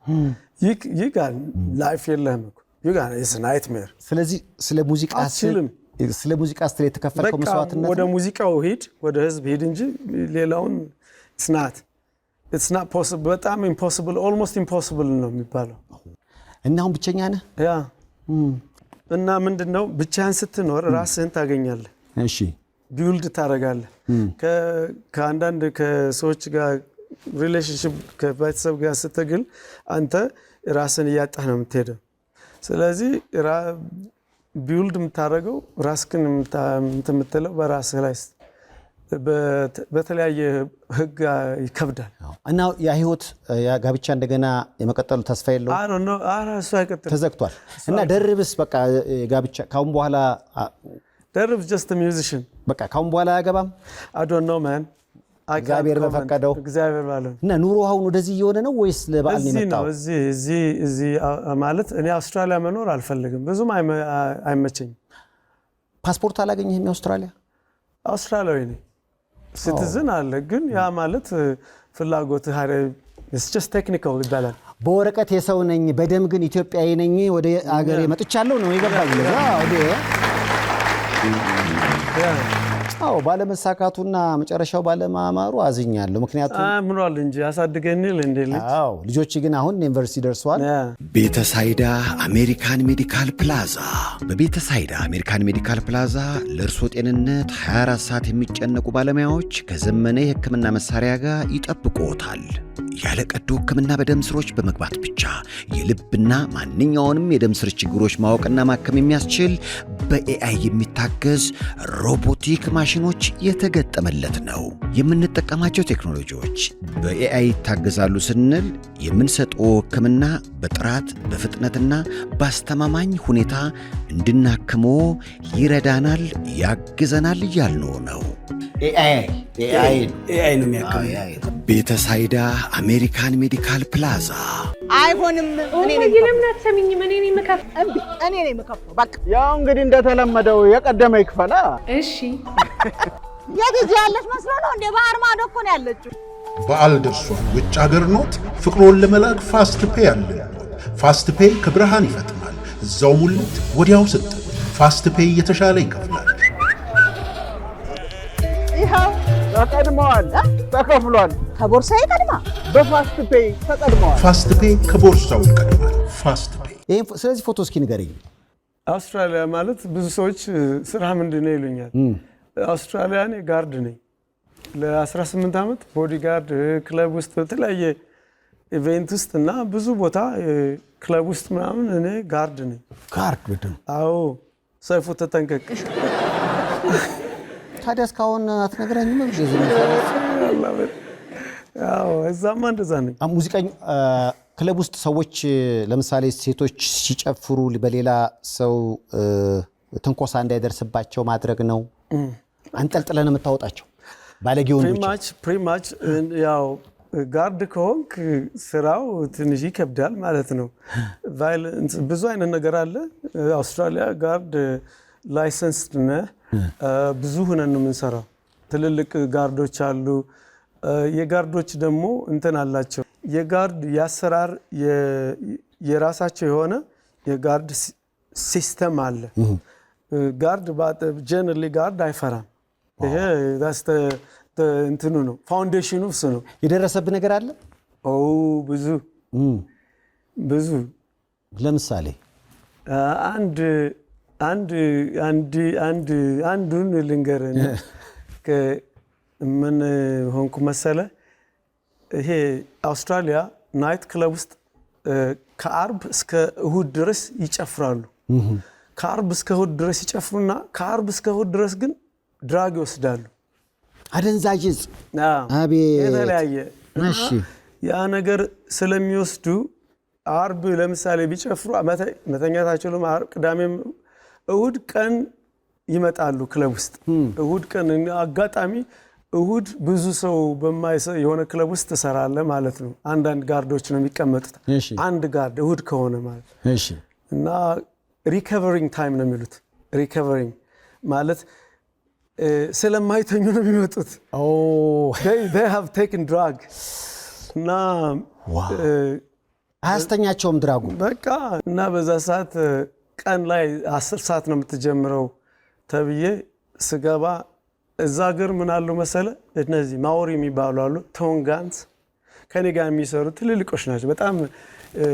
ይጋር ላይፍ የለህም እኮ ይጋር is a nightmare።
ስለዚህ ስለ ሙዚቃ ስትል የተከፈልከው መስዋዕትነት
ወደ ሙዚቃው ሂድ ወደ ህዝብ ሂድ እንጂ ሌላውን it's not possible። በጣም impossible almost impossible ነው የሚባለው።
እና አሁን ብቸኛ ነህ?
ያ እና ምንድነው ብቻህን ስትኖር ራስህን ታገኛለህ።
እሺ
ቢውልድ ታረጋለህ። ከአንዳንድ ከሰዎች ጋር ሪሌሽንሺፕ ከቤተሰብ ጋር ስትግል አንተ ራስን እያጣህ ነው የምትሄደው። ስለዚህ ቢውልድ የምታረገው ራስህን የምትለው በራስህ ላይ በተለያየ ህግ ይከብዳል።
እና ያ ህይወት ያ ጋብቻ እንደገና የመቀጠሉ ተስፋ የለውም?
አይ ዶንት ኖ እሱ አይቀጥልም፣
ተዘግቷል። እና ደርብስ በቃ ጋብቻ ካሁን በኋላ
ደርብ just a musician
በቃ ካሁን በኋላ አያገባም?
I don't know man።
እግዚአብሔር በፈቀደው
እግዚአብሔር ባለው
እና ኑሮ አሁን ወደዚህ እየሆነ ነው ወይስ ለበዓል ነው የመጣው?
እዚህ ማለት እኔ አውስትራሊያ መኖር አልፈልግም፣ ብዙም አይመቸኝም።
ፓስፖርት አላገኘህም? የአውስትራሊያ
አውስትራሊያዊ ነኝ፣ ሲቲዝን አለ፣ ግን ያ ማለት ፍላጎት it's just technical ይባላል።
በወረቀት የሰው ነኝ በደም ግን ኢትዮጵያዊ ነኝ ወደ አገሬ መጥቻለሁ ነው የገባኝ። አዎ ባለመሳካቱና መጨረሻው ባለማማሩ አዝኛለሁ። ምክንያቱም
ምኗል እንጂ ያሳድገኝ ልጅ።
አዎ ልጆች ግን አሁን ዩኒቨርሲቲ ደርሰዋል።
ቤተሳይዳ አሜሪካን ሜዲካል ፕላዛ። በቤተሳይዳ አሜሪካን ሜዲካል ፕላዛ ለእርሶ ጤንነት 24 ሰዓት የሚጨነቁ ባለሙያዎች ከዘመነ የሕክምና መሳሪያ ጋር ይጠብቁዎታል። ያለ ቀዶ ሕክምና በደም ስሮች በመግባት ብቻ የልብና ማንኛውንም የደም ስር ችግሮች ማወቅና ማከም የሚያስችል በኤአይ የሚታገዝ ሮቦቲክ ማሽኖች የተገጠመለት ነው። የምንጠቀማቸው ቴክኖሎጂዎች በኤአይ ይታገዛሉ ስንል የምንሰጠው ሕክምና በጥራት በፍጥነትና በአስተማማኝ ሁኔታ እንድናክሞ ይረዳናል፣ ያግዘናል እያልነው ነው።
ኤአይ ነው የሚያክመው።
ቤተሳይዳ አሜሪካን ሜዲካል ፕላዛ።
አይሆንም። እኔ ነኝ የምከፍተው። በቃ
ያው እንግዲህ እንደተለመደው የቀደመ ይክፈላ።
እሺ
የት እዚህ ያለች መስሎ ነው እንደ ባህር ማዶ እኮ ነው ያለችው።
በዓል ደርሷል። ውጭ ሀገር ኖት? ፍቅሮን ለመላክ ፋስት ፔይ አለ። ፋስት ፔይ ከብርሃን ይፈጥናል። እዛው ሙልት ወዲያው ስጥ። ፋስት ፔይ የተሻለ ይከፍላል።
ይኸው ተቀድመዋል፣ ተከፍሏል።
ከቦርሳዬ ቀድማ
በፋስት ፔይ ተቀድመዋል።
ፋስት ፔይ ከቦርሳው ይቀድማል። ፋስት ፔይ።
ስለዚህ ፎቶ እስኪ ንገረኝ።
አውስትራሊያ ማለት ብዙ ሰዎች ስራ ምንድን ነው ይሉኛል። አውስትራሊያ እኔ ጋርድ ነኝ። ለ18 ዓመት ቦዲ ጋርድ ክለብ ውስጥ በተለያየ ኢቨንት ውስጥ እና ብዙ ቦታ ክለብ ውስጥ ምናምን እኔ ጋርድ ነኝ።
ጋርድ በደም?
አዎ ሰይፉ ተጠንቀቅ።
ታዲያ እስካሁን አትነግረኝም?
አዎ እዛማ እንደዛ ነኝ።
ሙዚቀኛ ክለብ ውስጥ ሰዎች ለምሳሌ ሴቶች ሲጨፍሩ በሌላ ሰው ትንኮሳ እንዳይደርስባቸው ማድረግ ነው። አንጠልጥለን የምታወጣቸው ባለጌ ወንዶች።
ፕሪማች ያው ጋርድ ከሆንክ ስራው ትንሽ ይከብዳል ማለት ነው። ቫዮለንስ ብዙ አይነት ነገር አለ። አውስትራሊያ ጋርድ ላይሰንስድ ነህ። ብዙ ሆነን ነው የምንሰራው። ትልልቅ ጋርዶች አሉ። የጋርዶች ደግሞ እንትን አላቸው የጋርድ ያሰራር የራሳቸው የሆነ የጋርድ ሲስተም አለ። ጋርድ ጀነራሊ ጋርድ አይፈራም። ይሄ እንትኑ ነው ፋውንዴሽኑ እሱ ነው።
የደረሰብህ ነገር አለ?
ብዙ
ለምሳሌ
አንዱን ልንገርህ። ምን ሆንኩ መሰለ? ይሄ አውስትራሊያ ናይት ክለብ ውስጥ ከአርብ እስከ እሁድ ድረስ ይጨፍራሉ። ከአርብ እስከ እሁድ ድረስ ይጨፍሩና ከአርብ እስከ እሁድ ድረስ ግን ድራግ ይወስዳሉ።
አደንዛዥ ዕፅ። አቤት
የተለያየ።
እሺ
ያ ነገር ስለሚወስዱ አርብ ለምሳሌ ቢጨፍሩ መተኛታቸው ቅዳሜም እሁድ ቀን ይመጣሉ ክለብ ውስጥ። እሁድ ቀን አጋጣሚ እሁድ ብዙ ሰው የሆነ ክለብ ውስጥ ትሰራለህ ማለት ነው። አንዳንድ ጋርዶች ነው የሚቀመጡት። አንድ ጋርድ እሁድ ከሆነ ማለት
እሺ።
እና ሪከቨሪንግ ታይም ነው የሚሉት። ሪከቨሪንግ ማለት ስለማይተኙ ነው የሚመጡት። they have taken drug እና
አያስተኛቸውም ድራጉ በቃ።
እና በዛ ሰዓት ቀን ላይ 10 ሰዓት ነው የምትጀምረው ተብዬ ስገባ እዛ ሀገር ምን አሉ መሰለ? እነዚህ ማውሪ የሚባሉ አሉ፣ ቶንጋንስ ከኔ ጋር የሚሰሩ ትልልቆች ናቸው በጣም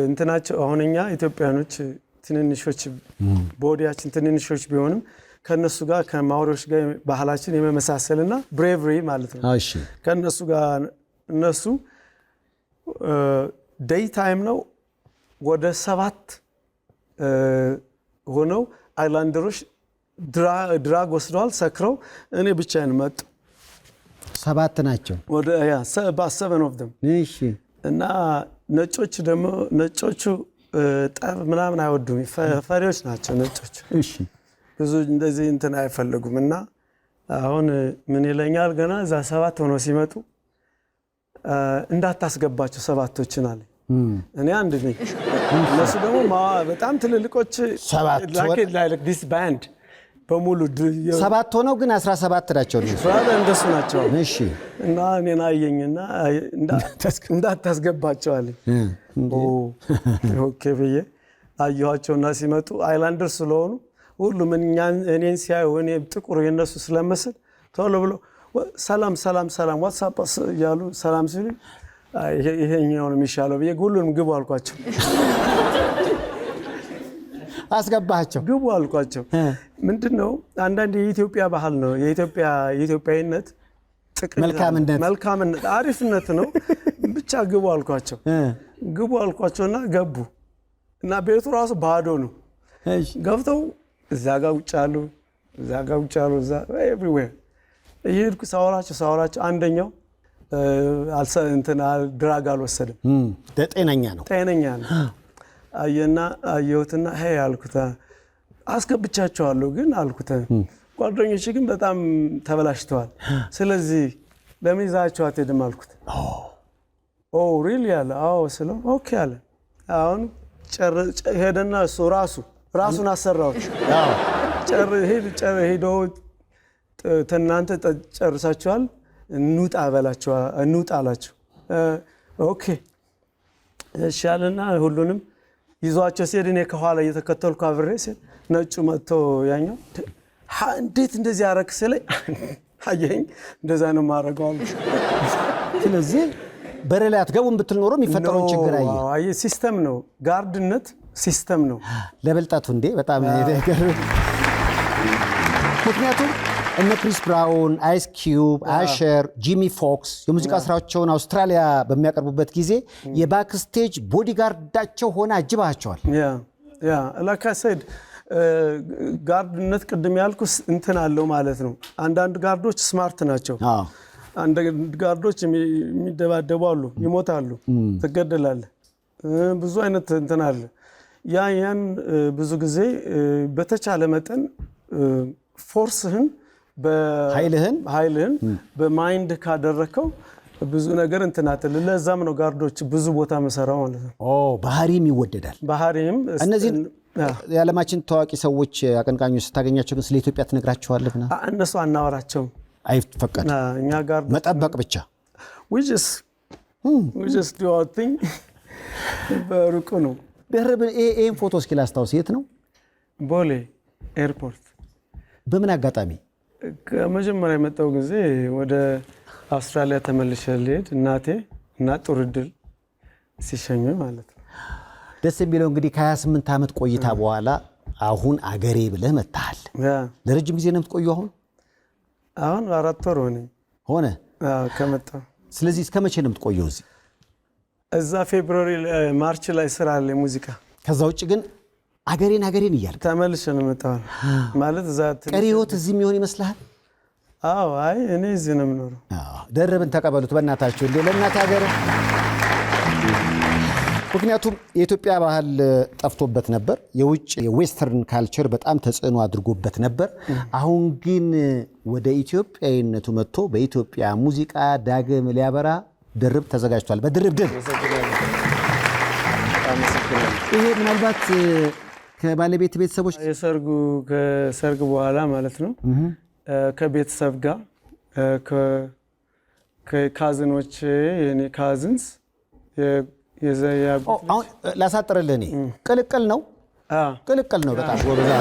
እንትናቸው። አሁን እኛ ኢትዮጵያኖች ትንንሾች ቦዲያችን ትንንሾች ቢሆንም ከነሱ ጋር ከማውሪዎች ጋር ባህላችን የመመሳሰልና ብሬቨሪ ማለት ነው።
እሺ
ከነሱ ጋር እነሱ ዴይ ታይም ነው ወደ 7 ሆነው አይላንደሮች ድራግ ወስደዋል ሰክረው። እኔ ብቻዬን መጡ።
7 ናቸው
ወደ 7 of them።
እሺ
እና ነጮቹ ጠብ ምናምን አይወዱም፣ ፈሪዎች ናቸው ነጮቹ።
እሺ
ብዙ እንደዚህ እንትን አይፈልጉም። እና አሁን ምን ይለኛል ገና እዛ 7 ሆነው ሲመጡ እንዳታስገባቸው 7ቶችን አለ። እኔ አንድ ነኝ፣ እነሱ ደግሞ በጣም ትልልቆች
7
like this band በሙሉ
7 ሆነው ግን 17 ናቸው
እንደሱ ናቸው።
እሺ
እና እኔን አየኝና እንዳታስገባቸው አለኝ። ኦኬ ብዬ አየኋቸውና ሲመጡ አይላንደር ስለሆኑ ሁሉም እኔን ሲያዩ እኔ ጥቁር የነሱ ስለመስል ቶሎ ብሎ ሰላም ዋትስአፕ ያሉ ሰላም ሲሉ ይሄኛው ነው የሚሻለው ብዬ ሁሉንም ግቡ አልኳቸው።
አስገባቸው
ግቡ አልኳቸው። ምንድነው አንዳንድ የኢትዮጵያ ባህል ነው የኢትዮጵያዊነት መልካምነት አሪፍነት ነው። ብቻ ግቡ አልኳቸውና ገቡ። እና ቤቱ ራሱ ባዶ ነው። ገብተው እዛ ጋር ውጭ አሉ እዛ ኤቭሪዌር እየሄድኩ ሳወራቸው አንደኛው ድራግ አልወሰድም።
ጤነኛ ነው።
አየሁትና ሄይ አልኩት፣ አስገብቻቸዋለሁ ግን አልኩት፣ ጓደኞች ግን በጣም ተበላሽተዋል። ስለዚህ ለምን ይዛቸው አትሄድም አልኩት። ሪሊ አለ። አዎ ስለው ኦኬ አለ። አሁን ሄደና እሱ ራሱን አሰራዎች። ሄዶ እናንተ ጨርሳችኋል እንውጣ አላቸው። ኦኬ እሺ አለና ሁሉንም ይዟቸው ሲሄድ እኔ ከኋላ እየተከተልኩ አብሬ ሲል ነጩ መጥቶ ያኛው እንዴት እንደዚህ አረክ ስለኝ አየኝ። እንደዛ ነው ማረጋው።
ስለዚህ በረላይ አትገቡም ብትል ኖሮ የሚፈጠረው ችግር
አየ ሲስተም ነው፣ ጋርድነት ሲስተም ነው።
ለበልጣቱ እንዴ በጣም ይደገር። ምክንያቱም እነ ክሪስ ብራውን፣ አይስ ኪዩብ፣ አሸር፣ ጂሚ ፎክስ የሙዚቃ ስራቸውን አውስትራሊያ በሚያቀርቡበት ጊዜ የባክስቴጅ ቦዲጋርዳቸው ሆነ አጅባቸዋል።
like I said ጋርድነት ቅድም ያልኩስ እንትን አለው ማለት ነው። አንዳንድ ጋርዶች ስማርት ናቸው። አንዳንድ ጋርዶች የሚደባደቡ አሉ፣ ይሞታሉ፣ ትገደላለህ። ብዙ አይነት እንትን አለ። ያን ብዙ ጊዜ በተቻለ መጠን ፎርስህን ኃይልህን በማይንድ ካደረከው ብዙ ነገር እንትናተል። ለዛም ነው ጋርዶች ብዙ ቦታ መሰራው ማለት ነው።
ባህሪም ይወደዳል።
ባህሪም
እነዚህ የዓለማችን ታዋቂ ሰዎች አቀንቃኞች ስታገኛቸው ግን ስለ ኢትዮጵያ ትነግራቸዋለህ?
እነሱ አናወራቸውም፣
አይፈቀድ።
እኛ ጋር
መጠበቅ ብቻ
which is we just do our thing በሩቁ ነው።
ደርብ ይሄን ፎቶ እስኪ ላስታውስ፣ የት ነው?
ቦሌ ኤርፖርት።
በምን አጋጣሚ?
ከመጀመሪያ የመጣው ጊዜ ወደ አውስትራሊያ ተመልሼ ልሄድ እናቴ እና ጥሩ ዕድል ሲሸኙ ማለት ነው።
ደስ የሚለው እንግዲህ ከ28 ዓመት ቆይታ በኋላ አሁን አገሬ ብለህ መጥተሃል። ለረጅም ጊዜ ነው የምትቆየው?
አሁን 4 ወር ሆነ ከመጣሁ።
ስለዚህ እስከ መቼ ነው የምትቆየው እዚህ?
እዛ ፌብሩዋሪ ማርች ላይ ስራ አለ ሙዚቃ።
ከዛ ውጭ ግን አገሬን እያልክ
ተመልሼ ነው የመጣሁ ማለት። እዛ
ቀሪ ህይወት እዚህ የሚሆን ይመስልሃል?
አዎ፣ አይ እኔ እዚህ ነው የምኖረው።
ደርብን ተቀበሉት በእናታችሁ እንዴ ለእናት ሀገር። ምክንያቱም የኢትዮጵያ ባህል ጠፍቶበት ነበር። የውጭ የዌስተርን ካልቸር በጣም ተጽዕኖ አድርጎበት ነበር። አሁን ግን ወደ ኢትዮጵያዊነቱ መጥቶ በኢትዮጵያ ሙዚቃ ዳግም ሊያበራ ደርብ ተዘጋጅቷል። በድርብ ድል ይሄ ምናልባት ከባለቤት ቤተሰቦች
ከሰርግ በኋላ ማለት ነው ከቤተሰብ ጋር ከካዝኖች የኔ ካዝንስ
አሁን ላሳጥርልህ እኔ ቅልቅል ነው በጣም ጎበዛ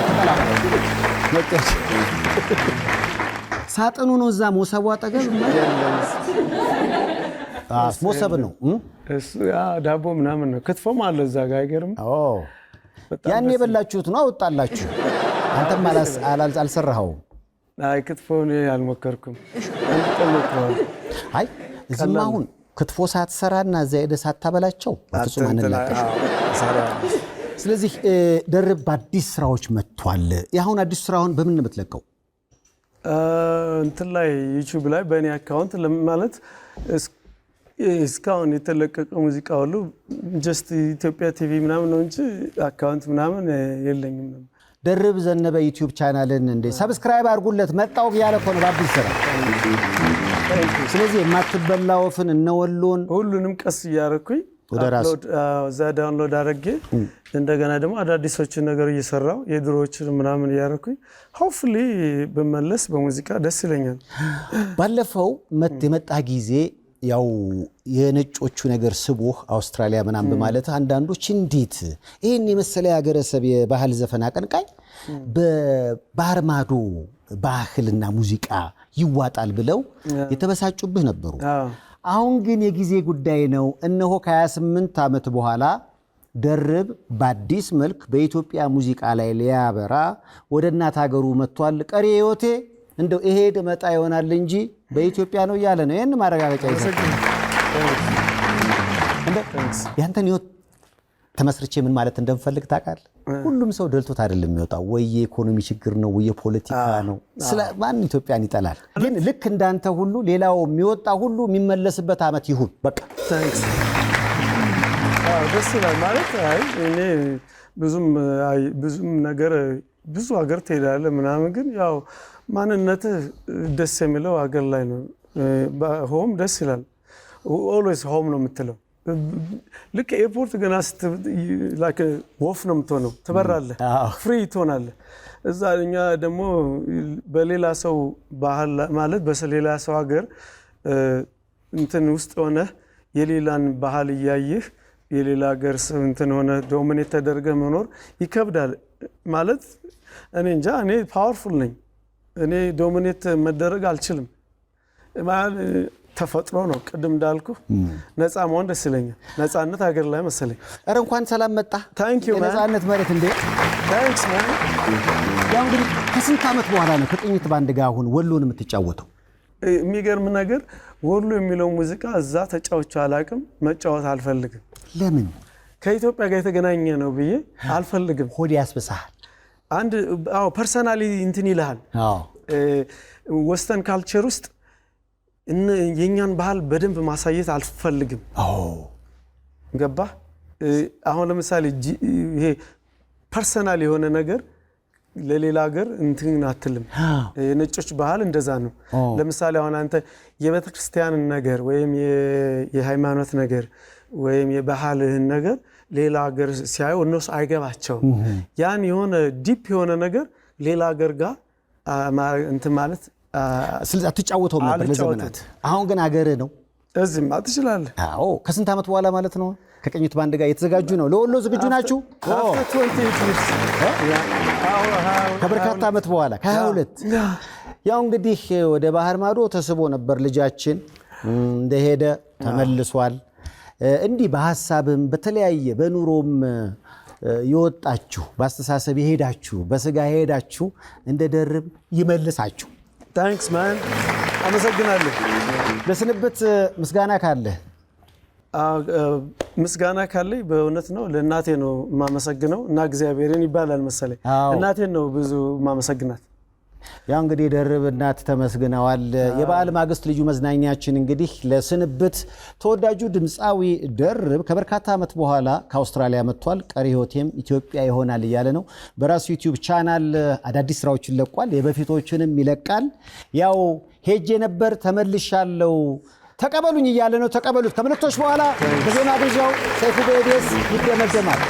ሳጥኑ ነው እዛ ሞሰቡ አጠገብ ሞሰብ ነው
ዳቦ ምናምን ነው ክትፎም አለ እዛ ጋር አይገርም
ያን የበላችሁት ነው አወጣላችሁ አንተም አልሰራኸውም
አይ ክትፎ ነው አልሞከርኩም
አይ እዚህም አሁን ክትፎ ሳትሰራና እዛ ሄደህ ሳታበላቸው ፍጹም አንላቀሽ ስለዚህ ደርብ በአዲስ ስራዎች መጥቷል ያሁን አዲስ ስራውን በምን የምትለቀው
እንትን ላይ ዩቲዩብ ላይ በእኔ አካውንት ማለት እስካሁን የተለቀቀ ሙዚቃ ሁሉ ጀስት ኢትዮጵያ ቲቪ ምናምን ነው እንጂ አካውንት ምናምን የለኝም ነው
ደርብ ዘነበ ዩቲዩብ ቻናልን እንደ ሰብስክራይብ አድርጉለት መጣው ያለ ኮነ በአዲስ ስራ ስለዚህ የማትበላ ወፍን እነወሎን
ሁሉንም ቀስ እያረኩኝ እዛ ዳውንሎድ አድርጌ እንደገና ደግሞ አዳዲሶችን ነገር እየሰራው የድሮዎችን ምናምን እያረኩኝ ሆፕፉሊ በመለስ በሙዚቃ ደስ ይለኛል
ባለፈው የመጣ ጊዜ ያው የነጮቹ ነገር ስቦህ አውስትራሊያ ምናምን በማለት አንዳንዶች እንዴት ይሄን የመሰለ ያገረሰብ የባህል ዘፈን አቀንቃኝ በባህር ማዶ ባህልና ሙዚቃ ይዋጣል ብለው የተበሳጩብህ ነበሩ አሁን ግን የጊዜ ጉዳይ ነው እነሆ ከ28 ዓመት በኋላ ደርብ በአዲስ መልክ በኢትዮጵያ ሙዚቃ ላይ ሊያበራ ወደ እናት ሀገሩ መጥቷል ቀሪ ህይወቴ እንደው ይሄ ደመጣ ይሆናል እንጂ በኢትዮጵያ ነው ያለ ነው ይሄን ማረጋገጫ ይሰጣል ያንተን ህይወት ተመስርቼ ምን ማለት እንደምፈልግ ታውቃለህ ሁሉም ሰው ደልቶት አይደለም የሚወጣው ወይ የኢኮኖሚ ችግር ነው ወይ የፖለቲካ ነው ስለማን ኢትዮጵያን ይጠላል ግን ልክ እንዳንተ ሁሉ ሌላው የሚወጣ ሁሉ የሚመለስበት አመት ይሁን በቃ
ታንክስ ደስ ይላል ማለት አይ እኔ ብዙም ነገር ብዙ ሀገር ትሄዳለህ ምናምን ግን ያው ማንነትህ ደስ የሚለው ሀገር ላይ ነው ሆም ደስ ይላል ኦልዌይስ ሆም ነው የምትለው ልክ ኤርፖርት ገና ላይክ ወፍ ነው የምትሆነው ትበራለህ ፍሪ ትሆናለህ እዛ እኛ ደግሞ በሌላ ሰው ባህል ማለት በሌላ ሰው ሀገር እንትን ውስጥ ሆነ የሌላን ባህል እያየህ የሌላ ሀገር እንትን ሆነ ዶሚኔት ተደርገህ መኖር ይከብዳል ማለት እኔ እንጃ እኔ ፓወርፉል ነኝ እኔ ዶሚኔት መደረግ አልችልም ማለት ተፈጥሮ ነው ቅድም እንዳልኩ ነፃ መሆን ደስ ይለኛል ነፃነት ሀገር ላይ መሰለኝ
አረ እንኳን ሰላም መጣ
ታንክ ዩ
ነፃነት ማለት እንዴ
ታንክስ ማን
ያው እንግዲህ ከስንት ዓመት በኋላ ነው ከቅኝት ባንድ ጋር አሁን ወሎን የምትጫወተው
የሚገርም ነገር ወሎ የሚለው ሙዚቃ እዛ ተጫውቼ አላቅም መጫወት አልፈልግም
ለምን
ከኢትዮጵያ ጋር የተገናኘ ነው ብዬ አልፈልግም
ሆድ ያስበሳል
አንድ ፐርሰናሊ እንትን ይልሃል ወስተርን ካልቸር ውስጥ የኛን ባህል በደንብ ማሳየት አልፈልግም ገባ አሁን ለምሳሌ ይሄ ፐርሰናል የሆነ ነገር ለሌላ ሀገር እንትን አትልም የነጮች ባህል እንደዛ ነው ለምሳሌ አሁን አንተ የቤተክርስቲያን ነገር ወይም የሃይማኖት ነገር ወይም የባህልህን ነገር ሌላ ሀገር ሲያዩ እነሱ አይገባቸው ያን የሆነ ዲፕ የሆነ ነገር ሌላ ሀገር ጋር እንትን ማለት
ስለዚህ አትጫወተው ነበር ለዘመናት አሁን ግን ሀገር ነው
እዚህማ ትችላለህ።
አዎ ከስንት ዓመት በኋላ ማለት ነው? ከቅኝት ባንድ ጋር የተዘጋጁ ነው። ለወሎ ዝግጁ ናችሁ? ከበርካታ ዓመት በኋላ ከ22 ያው እንግዲህ ወደ ባህር ማዶ ተስቦ ነበር ልጃችን እንደሄደ ተመልሷል። እንዲህ በሐሳብም በተለያየ በኑሮም ይወጣችሁ በአስተሳሰብ ይሄዳችሁ በስጋ ይሄዳችሁ እንደ ደርብ ይመልሳችሁ።
ታንክስ ማን አመሰግናለሁ።
ለስንብት ምስጋና ካለ
ምስጋና ካለኝ በእውነት ነው ለእናቴ ነው የማመሰግነው እና እግዚአብሔርን ይባላል መሰለኝ እናቴን ነው ብዙ ማመሰግናት።
ያው እንግዲህ ደርብ እናት ተመስግነዋል። የበዓል ማግስት ልዩ መዝናኛችን እንግዲህ ለስንብት ተወዳጁ ድምፃዊ ደርብ ከበርካታ ዓመት በኋላ ከአውስትራሊያ መጥቷል። ቀሪ ህይወቴም ኢትዮጵያ ይሆናል እያለ ነው። በራሱ ዩቲዩብ ቻናል አዳዲስ ስራዎችን ለቋል። የበፊቶችንም ይለቃል። ያው ሄጄ ነበር ተመልሻለሁ ተቀበሉኝ እያለ ነው። ተቀበሉት። ከመልእክቶች በኋላ በዜና ግብዣው ሰይፉ በኢቢኤስ ይደመደማል።